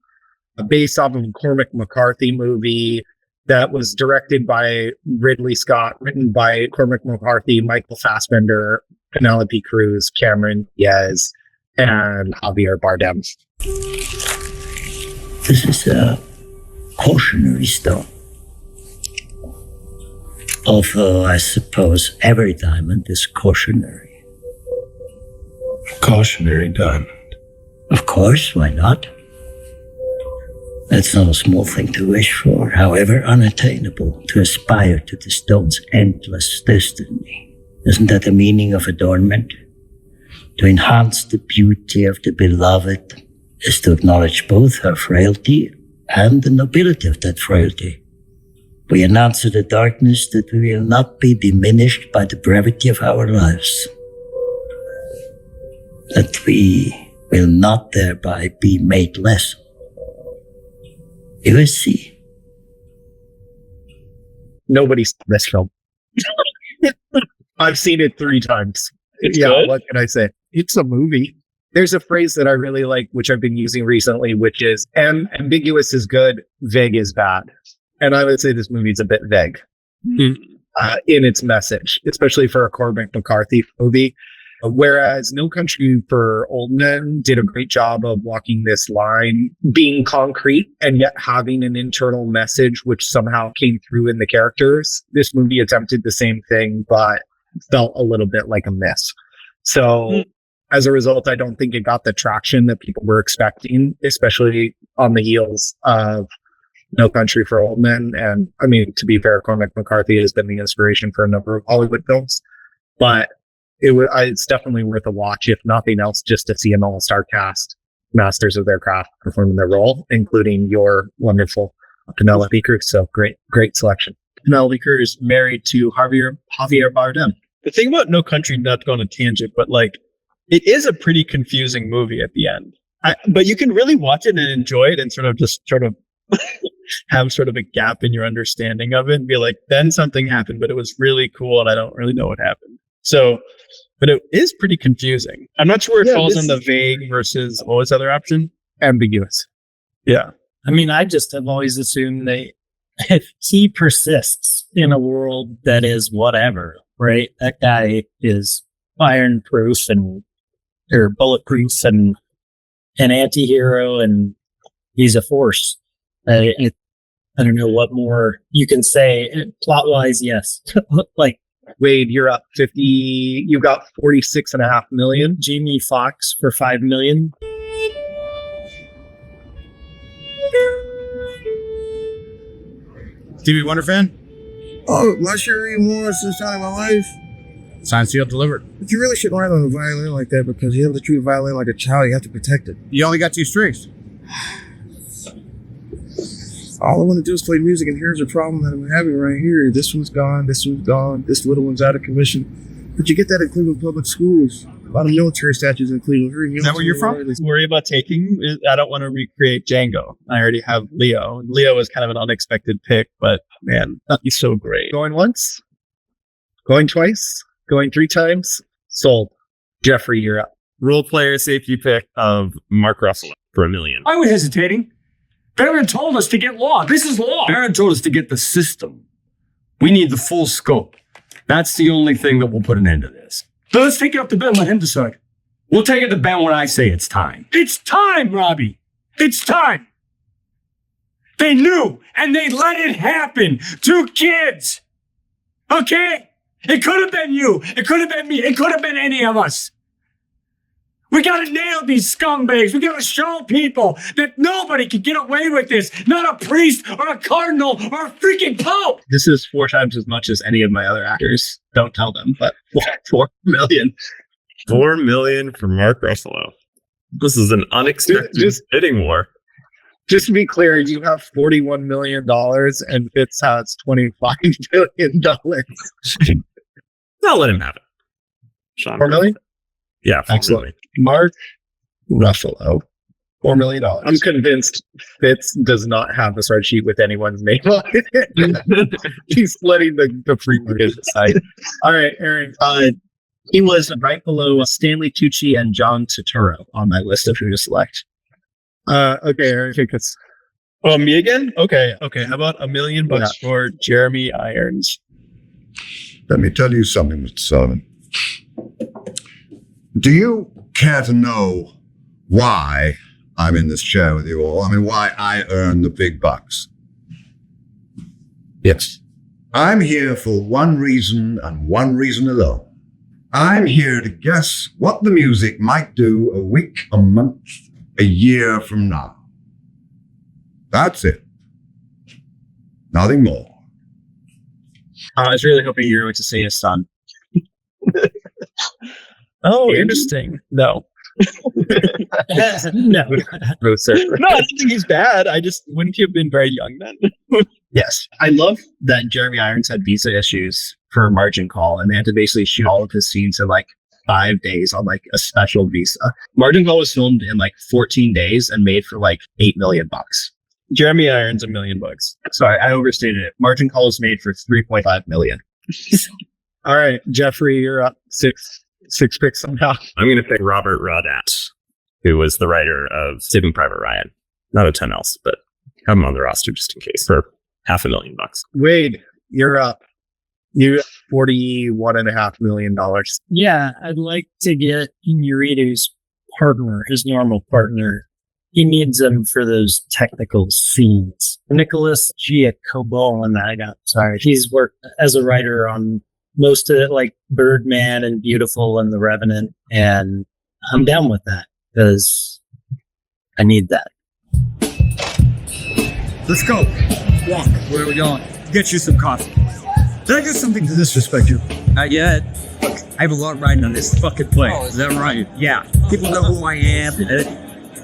based off of a Cormac McCarthy movie that was directed by Ridley Scott, written by Cormac McCarthy, Michael Fassbender, Penelope Cruz, Cameron Diaz, and Javier Bardem. This is a cautionary stone. Although I suppose every diamond is cautionary. Cautionary diamond. Of course, why not? It's not a small thing to wish for, however unattainable, to aspire to the stone's endless destiny. Isn't that the meaning of adornment? To enhance the beauty of the beloved is to acknowledge both her frailty and the nobility of that frailty. We announce to the darkness that we will not be diminished by the brevity of our lives, that we will not thereby be made less. You will see. Nobody's seen this film. I've seen it 3 times. It's yeah, good? what can I say? It's a movie. There's a phrase that I really like, which I've been using recently, which is ambiguous is good, vague is bad. And I would say this movie is a bit vague in its message, especially for a Cormac McCarthy movie. Whereas No Country for Old Men did a great job of walking this line, being concrete and yet having an internal message, which somehow came through in the characters. This movie attempted the same thing, but felt a little bit like a miss. So as a result, I don't think it got the traction that people were expecting, especially on the heels of No Country for Old Men. And I mean, to be fair, Cormac McCarthy has been the inspiration for a number of Hollywood films, but it's definitely worth a watch, if nothing else, just to see an all-star cast, masters of their craft, performing their role, including your wonderful Penelope Cruz. So great selection. Penelope Cruz married to Javier Bardem. The thing about No Country, not to go on a tangent, but like, it is a pretty confusing movie at the end. But you can really watch it and enjoy it and sort of have sort of a gap in your understanding of it and be like, then something happened, but it was really cool and I don't really know what happened. So, but it is pretty confusing. I'm not sure where it falls on the vague versus, what was the other option? Ambiguous. Yeah. I mean, I just have always assumed they if he persists in a world that is whatever, right? That guy is iron-proof or bulletproof and an anti-hero, and he's a force. I don't know what more you can say. Plot-wise, yes. Like, Wade, you're up 50. You got 46.5 million. Jamie Foxx for $5 million. Stevie Wonder fan? Oh, last year even more since time of my life. Signed, sealed, delivered. But you really shouldn't write on a violin like that because you have to treat a violin like a child. You have to protect it. You only got 2 strings. All I want to do is play music, and here's a problem that I'm having right here. This one's gone, this little one's out of commission. But you get that in Cleveland Public Schools. A lot of military statues in Cleveland. Is that where you're from? Worry about taking? I don't want to recreate Django. I already have Leo. Leo was kind of an unexpected pick, but man, he's so great. Going once? Going twice? Going 3 times? Sold. Jeffrey, you're up. Role player safety pick of Mark Ruffalo for $1 million. I was hesitating. Baron told us to get law. This is law. Baron told us to get the system. We need the full scope. That's the only thing that will put an end to this. So let's take it up to Ben and let him decide. We'll take it to Ben when I say it's time. It's time, Robbie. It's time. They knew, and they let it happen. 2 kids. Okay? It could have been you. It could have been me. It could have been any of us. We gotta nail these scumbags. We gotta show people that nobody can get away with this. Not a priest or a cardinal or a freaking pope. This is 4 times as much as any of my other actors. Don't tell them, but 4 million. $4 million for Mark Ruffalo. This is an unexpected bidding war. Just to be clear, you have $41 million and Fitz has $25 million. I'll let him have it. Sean. $4 million? Yeah, excellent. Million. Mark Ruffalo, $4 million. I'm convinced Fitz does not have a spreadsheet with anyone's name on it. He's splitting the free market site. All right, Aaron. He was right below Stanley Tucci and John Turturro on my list of who to select. Okay, Aaron, kick us. Oh, me again? Okay. How about $1 million for Jeremy Irons? Let me tell you something, Mr. Sullivan. Do you care to know why I'm in this chair with you all? I mean, why I earn the big bucks? Yes. I'm here for one reason and one reason alone. I'm here to guess what the music might do a week, a month, a year from now. That's it. Nothing more. I was really hoping you were going to say his son. Oh, interesting. No. No. No, I don't think he's bad. Wouldn't he have been very young then? Yes. I love that Jeremy Irons had visa issues for Margin Call, and they had to basically shoot all of his scenes in like 5 days on like a special visa. Margin Call was filmed in like 14 days and made for like $8 million. Jeremy Irons, $1 million. Sorry, I overstated it. Margin Call was made for $3.5 million. All right, Jeffrey, you're up. Six picks somehow. I'm going to pick Robert Rodat, who was the writer of Saving Private Ryan. Not a ton else, but have him on the roster just in case for $500,000. Wade, you're up. You got $41.5 million. Yeah, I'd like to get Inarritu's partner, his normal partner. He needs him for those technical scenes. Nicholas Giacobo, he's worked as a writer on most of it, like Birdman and Beautiful and The Revenant, and I'm down with that because I need that. Let's go. Walk. Where are we going? Get you some coffee. Did I do something to disrespect you? Not yet. I have a lot riding on this fucking plane. Oh, is that right? Yeah. People know who I am.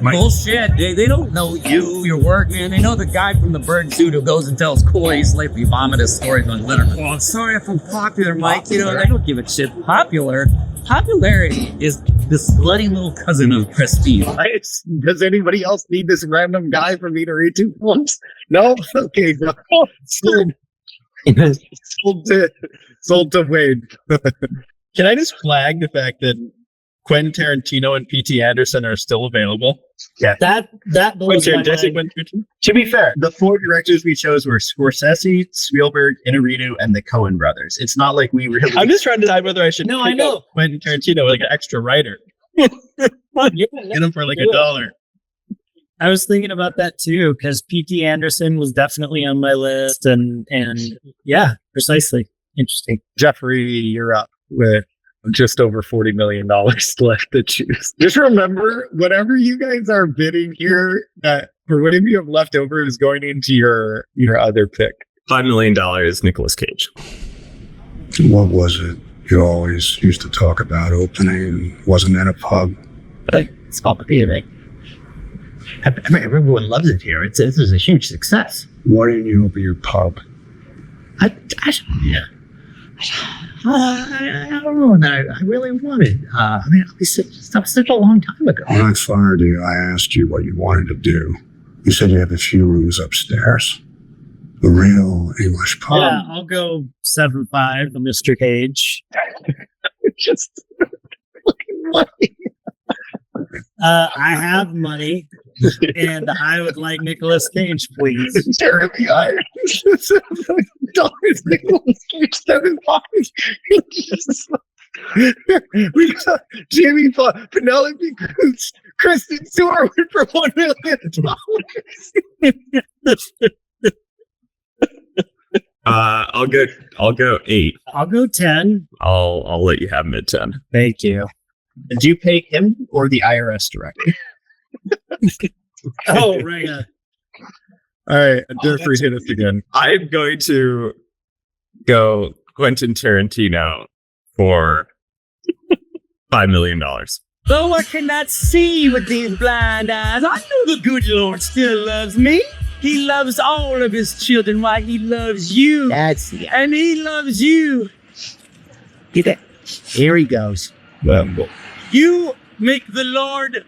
Bullshit. They don't know you, your work, man. They know the guy from the bird suit who goes and tells coy, slightly vomitous stories on Letterman. Oh, I'm sorry if I'm popular, Mike. You know, they don't give a shit. Popularity is this bloody little cousin of prestige. Does anybody else need this random guy from Inarritu? No? Okay. Sold to Wade. Can I just flag the fact that Quentin Tarantino and P.T. Anderson are still available. Yeah. That blows my mind. To be fair, the 4 directors we chose were Scorsese, Spielberg, Inarritu, and the Coen brothers. It's not like we really. I'm just trying to decide whether I should. No, I pick know. up Quentin Tarantino like an extra writer. Get him for like $1. I was thinking about that too, because P.T. Anderson was definitely on my list, and yeah, precisely. Interesting. Jeffrey, you're up with just over $40 million left to choose. Just remember, whatever you guys are bidding here, that for whatever you have left over is going into your other pick. $5 million, Nicolas Cage. What was it you always used to talk about opening? Wasn't that a pub? It's called the theater. Everyone loves it here. This is a huge success. Why didn't you open your pub? I don't know that I really wanted. That was such a long time ago. When I fired you, I asked you what you wanted to do. You said you have a few rooms upstairs. A real English pub. Yeah, I'll go 7.5, Mr. Cage. Just fucking money. I have money, and I would like Nicolas Cage, please. Jeremy Irons. Nicolas Cage 7.5. We got Jamie Foxx, Penelope Cruz, Kristen Stewart for $1 million. I'll go 8. I'll go 10. I'll let you have mid 10. Thank you. Did you pay him or the IRS director? Oh, right. All right, Jeffrey, hit us again. I'm going to go Quentin Tarantino for $5 million. Though I cannot see with these blind eyes, I know the good Lord still loves me. He loves all of his children. Why? He loves you. That's it. And he loves you. Get that. Here he goes. You make the Lord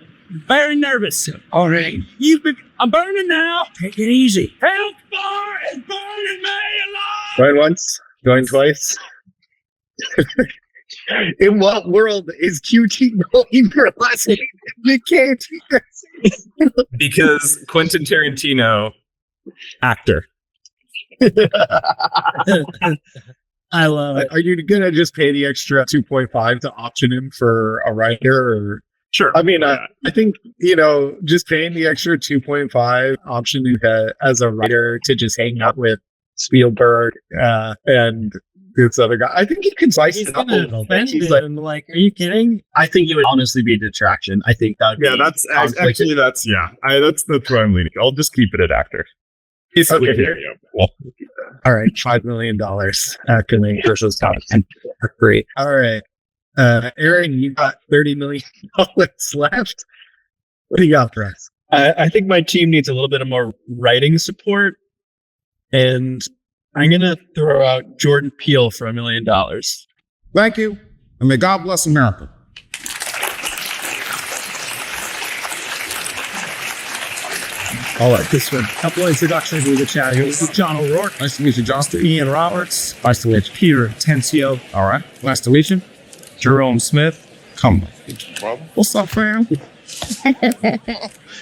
very nervous. All right. I'm burning now. Take it easy. Help fire is burning me alive. Going once, going twice. In what world is QT going for less than Nick Cage? Because Quentin Tarantino, actor. I love it. Are you gonna just pay the extra 2.5 to option him for a writer? Or Sure. I mean, I think just paying the extra 2.5 option as a writer to just hang out with Spielberg and this other guy. I think he can spice He's it up a gonna little bit. offend He's him. Like, are you kidding? I think it would honestly be a detraction. I think that would be That's conflict. that's where I'm leaning. I'll just keep it at actor. It's Okay. Well, All right, $5 million actually versus top 10. Great. All right, Aaron, you got $30 million left. What do you got for us? I think my team needs a little bit of more writing support, and I'm gonna throw out Jordan Peele for $1 million. Thank you, and may God bless America. All right, this one. Couple introductions to the chat. This is John O'Rourke. Nice to meet you, John. Ian Roberts. Nice to meet you. Peter Tencio. All right. Nice to meet you. Jerome Smith. Come on. What's up, fam?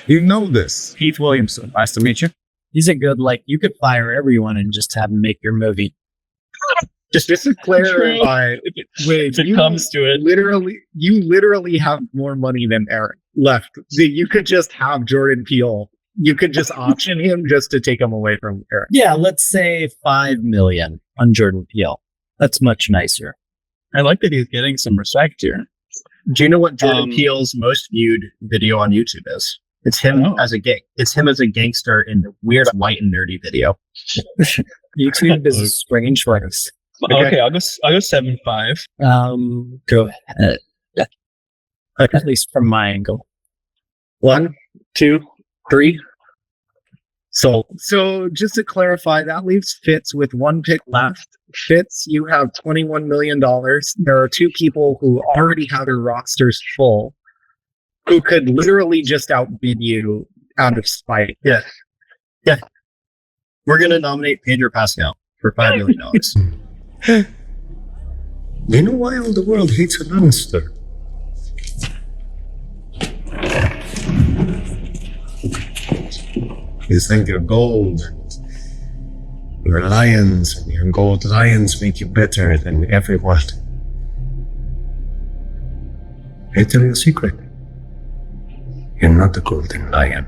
You know this. Heath Williamson. Nice to meet you. He's a good, you could fire everyone and just have him make your movie. Just to clarify, If it comes to it. you literally have more money than Aaron left. You could just have Jordan Peele. You could just option him just to take him away from Aaron. Yeah, let's say 5 million on Jordan Peele. That's much nicer. I like that he's getting some respect here. Do you know what Jordan Peele's most viewed video on YouTube is? It's him as a gangster in the weird white and nerdy video. YouTube is a strange place. Okay, I'll go 7.5. Go ahead. At least from my angle. 1, 2, 3. So just to clarify, that leaves Fitz with one pick left. Fitz, you have $21 million. There are 2 people who already have their rosters full, who could literally just outbid you out of spite. Yeah. We're going to nominate Pedro Pascal for $5 million. You know why all the world hates a monster? You think you're gold. You're lions, and your gold lions make you better than everyone. I tell you a secret. You're not a golden lion.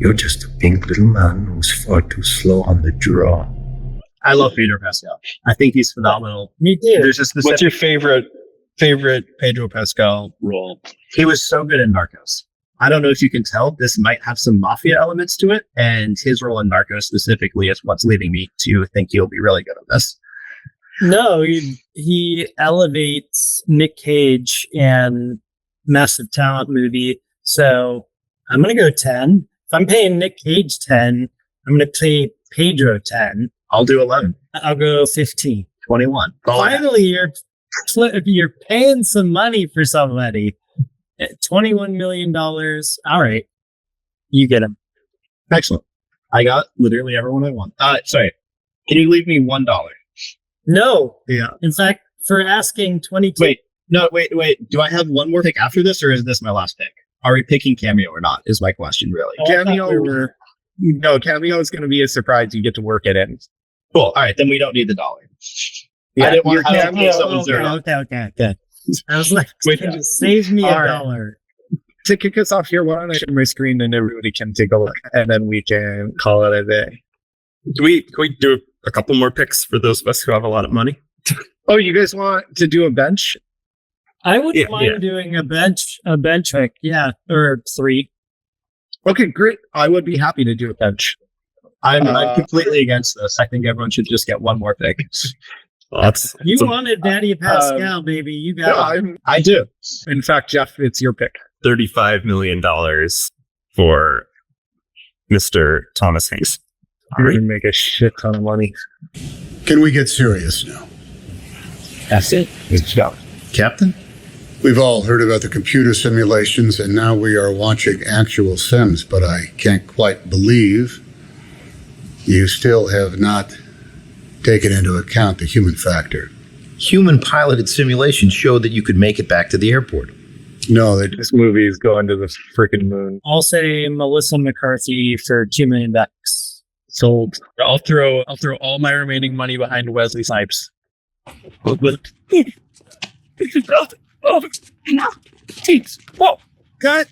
You're just a pink little man who's far too slow on the draw. I love Pedro Pascal. I think he's phenomenal. Me too. There's a specific. What's your favorite Pedro Pascal role? He was so good in Narcos. I don't know if you can tell, this might have some mafia elements to it, and his role in Narcos specifically is what's leading me to think he'll be really good at this. No, he elevates Nick Cage and massive talent movie. So I'm gonna go 10. If I'm paying Nick Cage 10, I'm gonna pay Pedro 10. I'll do 11. I'll go 15. 21. Finally, you're paying some money for somebody. $21 million. All right. You get him. Excellent. I got literally everyone I want. Sorry. Can you leave me $1? No. Yeah. In fact, for asking 22. Wait. Do I have one more pick after this, or is this my last pick? Are we picking Cameo or not? Is my question really. Cameo. No, Cameo is going to be a surprise. You get to work it in. Cool. All right. Then we don't need the dollar. Yeah, I didn't want to have Okay. I was like, just save me $1. To kick us off here, why don't I share my screen and everybody can take a look, and then we can call it a day. Can we do a couple more picks for those of us who have a lot of money? Oh, you guys want to do a bench? I wouldn't mind doing a bench pick. Yeah. Or 3. Okay, great. I would be happy to do a bench. I'm completely against this. I think everyone should just get one more pick. You wanted Daddy Pascal, baby. You got it. I do. In fact, Jeff, it's your pick. $35 million for Mr. Thomas Hanks. You're going to make a shit ton of money. Can we get serious now? That's it. Good job. Captain? We've all heard about the computer simulations, and now we are watching actual sims, but I can't quite believe you still have not taken into account the human factor. Human piloted simulations showed that you could make it back to the airport. No, this movie is going to the freaking moon. I'll say Melissa McCarthy for $2 million. Sold. I'll throw all my remaining money behind Wesley Snipes. Whoa. Cut.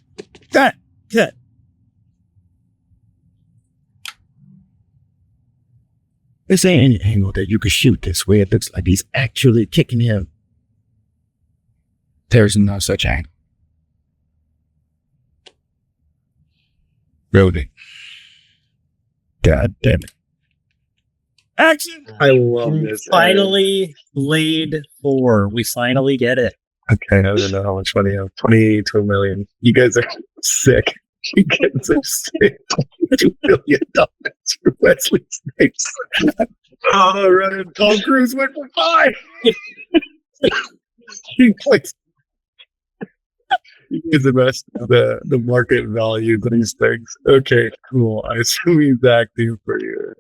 This ain't an angle that you could shoot this way. It looks like he's actually kicking him. There's no such angle. Really? God damn it. Action! I love this. Finally, Blade 4. We finally get it. Okay, I don't know how much money I have. 22 million. You guys are sick. You guys are sick. $2 million for Wesley Snipes. Oh, right. Tom Cruise went for 5. He clicks. You get the best of the market value of these things. Okay, cool. I assume he's acting for you.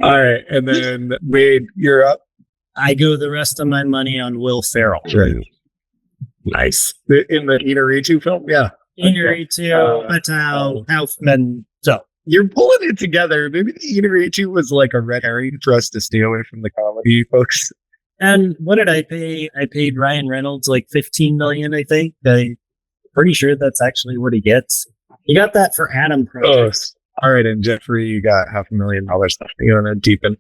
All right, and then Wade, you're up. I go the rest of my money on Will Ferrell. Right. Nice. In the Inarritu film? Yeah. Inarritu, Patel, Kaufman. So you're pulling it together. Maybe the Inarritu was like a red herring for us to stay away from the comedy, folks. And what did I pay? I paid Ryan Reynolds like $15 million, I think. I'm pretty sure that's actually what he gets. He got that for Adam Project. All right, and Jeffrey, you got $500,000 stuff. You want to deepen?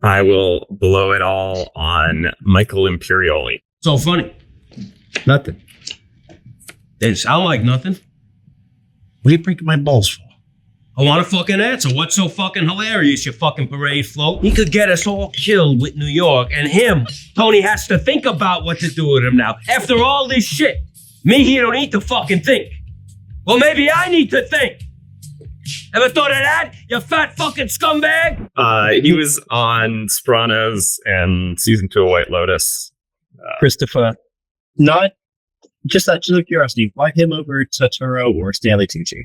I will blow it all on Michael Imperioli. So funny. Nothing. Didn't sound like nothing. What are you breaking my balls for? I want a fucking answer. What's so fucking hilarious, you fucking parade float? He could get us all killed with New York, and him, Tony, has to think about what to do with him now. After all this shit, me, he don't need to fucking think. Well, maybe I need to think. Ever thought of that, you fat fucking scumbag? He was on Sopranos and season 2 of White Lotus. Christopher. Not just out of curiosity, why him over Totoro or Stanley Tucci?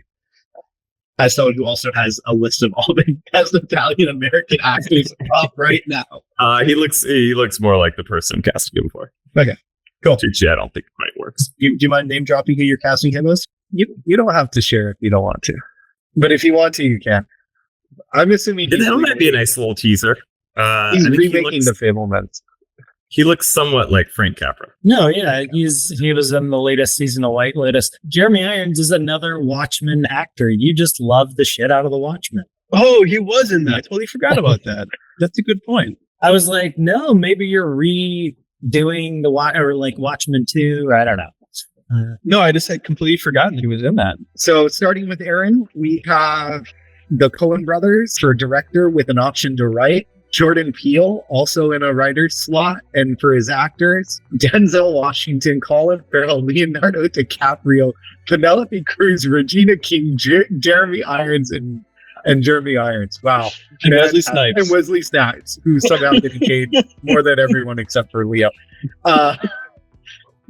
As someone who also has a list of all the best Italian American actors up right now. He looks more like the person casting him for. Okay, cool. Tucci, I don't think quite works. Do you mind name dropping who you're casting him as? You don't have to share if you don't want to, but if you want to, you can. I'm assuming That might be a nice little teaser. He's remaking The Fablemans. He looks somewhat like Frank Capra. No, yeah, he was in the latest season of White Lotus. Jeremy Irons is another Watchmen actor. You just love the shit out of the Watchmen. Oh, he was in that. I totally forgot about that. That's a good point. I was like, no, maybe you're redoing the Watchmen 2. I don't know. No, I just had completely forgotten he was in that. So starting with Aaron, we have the Coen brothers for director with an option to write. Jordan Peele, also in a writer's slot. And for his actors, Denzel Washington, Colin Farrell, Leonardo DiCaprio, Penelope Cruz, Regina King, Jeremy Irons, and Jeremy Irons. Wow. And Wesley Snipes. And Wesley Snipes, who somehow didn't gain more than everyone except for Leo.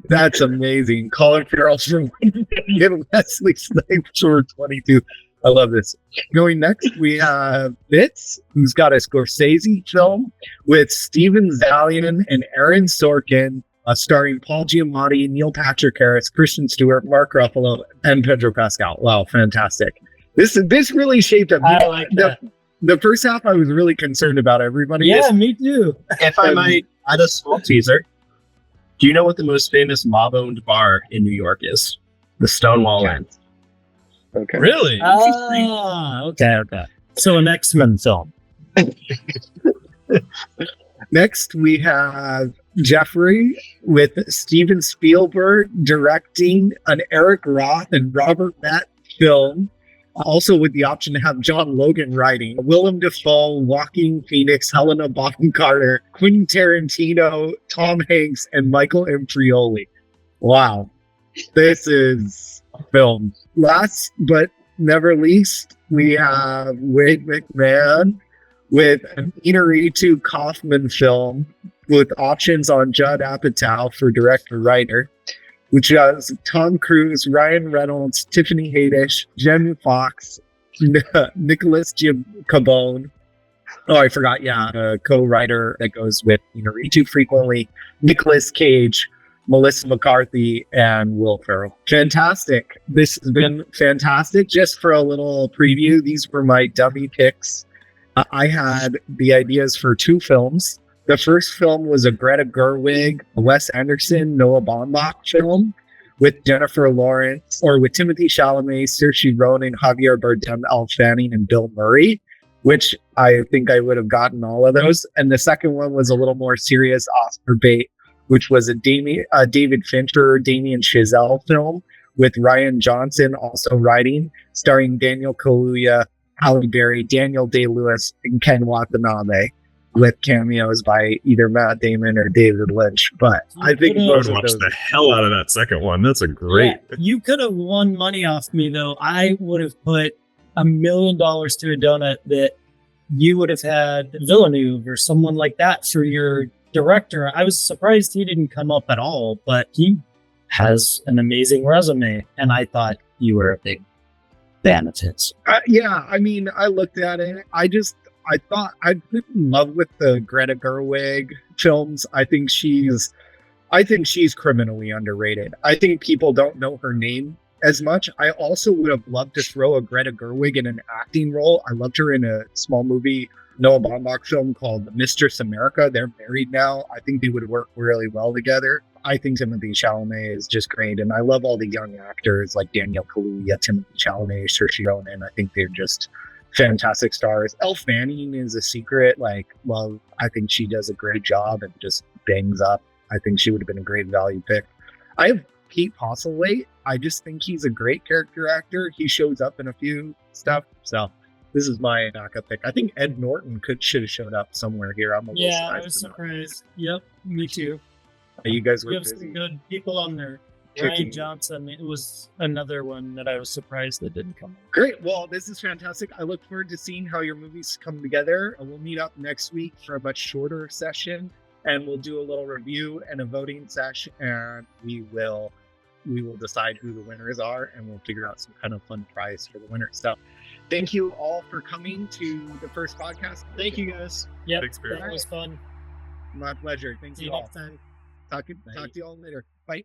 That's amazing. Colin Farrell for 1 million, Wesley Snipes for 22. I love this. Going next, we have Fitz, who's got a Scorsese film with Steven Zalian and Aaron Sorkin, starring Paul Giamatti, Neil Patrick Harris, Kristen Stewart, Mark Ruffalo, and Pedro Pascal. Wow, fantastic. This really shaped up. I like that. The first half, I was really concerned about everybody. Yeah, me too. If I might add a small teaser, do you know what the most famous mob-owned bar in New York is? The Stonewall Inn. Okay. Really? Okay. So an X-Men film. Next, we have Jeffrey with Steven Spielberg directing an Eric Roth and Robert Matt film. Also with the option to have John Logan writing. Willem Dafoe, Joaquin Phoenix, Helena Bonham Carter, Quentin Tarantino, Tom Hanks, and Michael Imperioli. Wow. This is a film. Last but never least, we have Wade McMahon with an Inarritu Kaufman film with options on Judd Apatow for director-writer, which has Tom Cruise, Ryan Reynolds, Tiffany Haddish, Jen Fox, Nicholas Cabone. Oh, I forgot. Yeah, a co-writer that goes with Inarritu frequently, Nicolas Cage, Melissa McCarthy, and Will Ferrell. Fantastic. This has been fantastic. Just for a little preview, these were my dummy picks. I had the ideas for 2 films. The first film was a Greta Gerwig, Wes Anderson, Noah Baumbach film with Jennifer Lawrence, or with Timothy Chalamet, Saoirse Ronan, Javier Bardem, Elle Fanning, and Bill Murray, which I think I would have gotten all of those. And the second one was a little more serious Oscar bait, which was a David Fincher, Damien Chazelle film with Ryan Johnson also writing, starring Daniel Kaluuya, Halle Berry, Daniel Day-Lewis, and Ken Watanabe, with cameos by either Matt Damon or David Lynch. But I think I would watch the hell out of that second one. That's a great. Yeah, you could have won money off me, though. I would have put $1 million to a donut that you would have had Villeneuve or someone like that for your director. I was surprised he didn't come up at all, but he has an amazing resume, and I thought you were a big fan of his. Yeah, I mean, I looked at it. I thought I'd been in love with the Greta Gerwig films. I think she's criminally underrated. I think people don't know her name as much. I also would have loved to throw a Greta Gerwig in an acting role. I loved her in a small movie, Noah Baumbach film called Mistress America. They're married now. I think they would work really well together. I think Timothy Chalamet is just great. And I love all the young actors like Daniel Kaluuya, Timothy Chalamet, Saoirse Ronan. I think they're just fantastic stars. Elle Fanning is a secret. I think she does a great job and just bangs up. I think she would have been a great value pick. I have Pete Postlethwaite. I just think he's a great character actor. He shows up in a few stuff. So this is my backup pick. I think Ed Norton should have showed up somewhere here. I'm a little Yeah, I surprised was to know. surprised. Yep, me too. You guys were You have busy. some good people on there. Kicking. Ryan Johnson, it was another one that I was surprised that didn't come. Great. Well, this is fantastic. I look forward to seeing how your movies come together. We'll meet up next week for a much shorter session, and we'll do a little review and a voting session, and we will decide who the winners are, and we'll figure out some kind of fun prize for the winners. So thank you all for coming to the first podcast. Thank you guys. Yep, Thanks, Barry. that was fun. My pleasure. Thank See you you all. next time. Talk to you all later. Bye.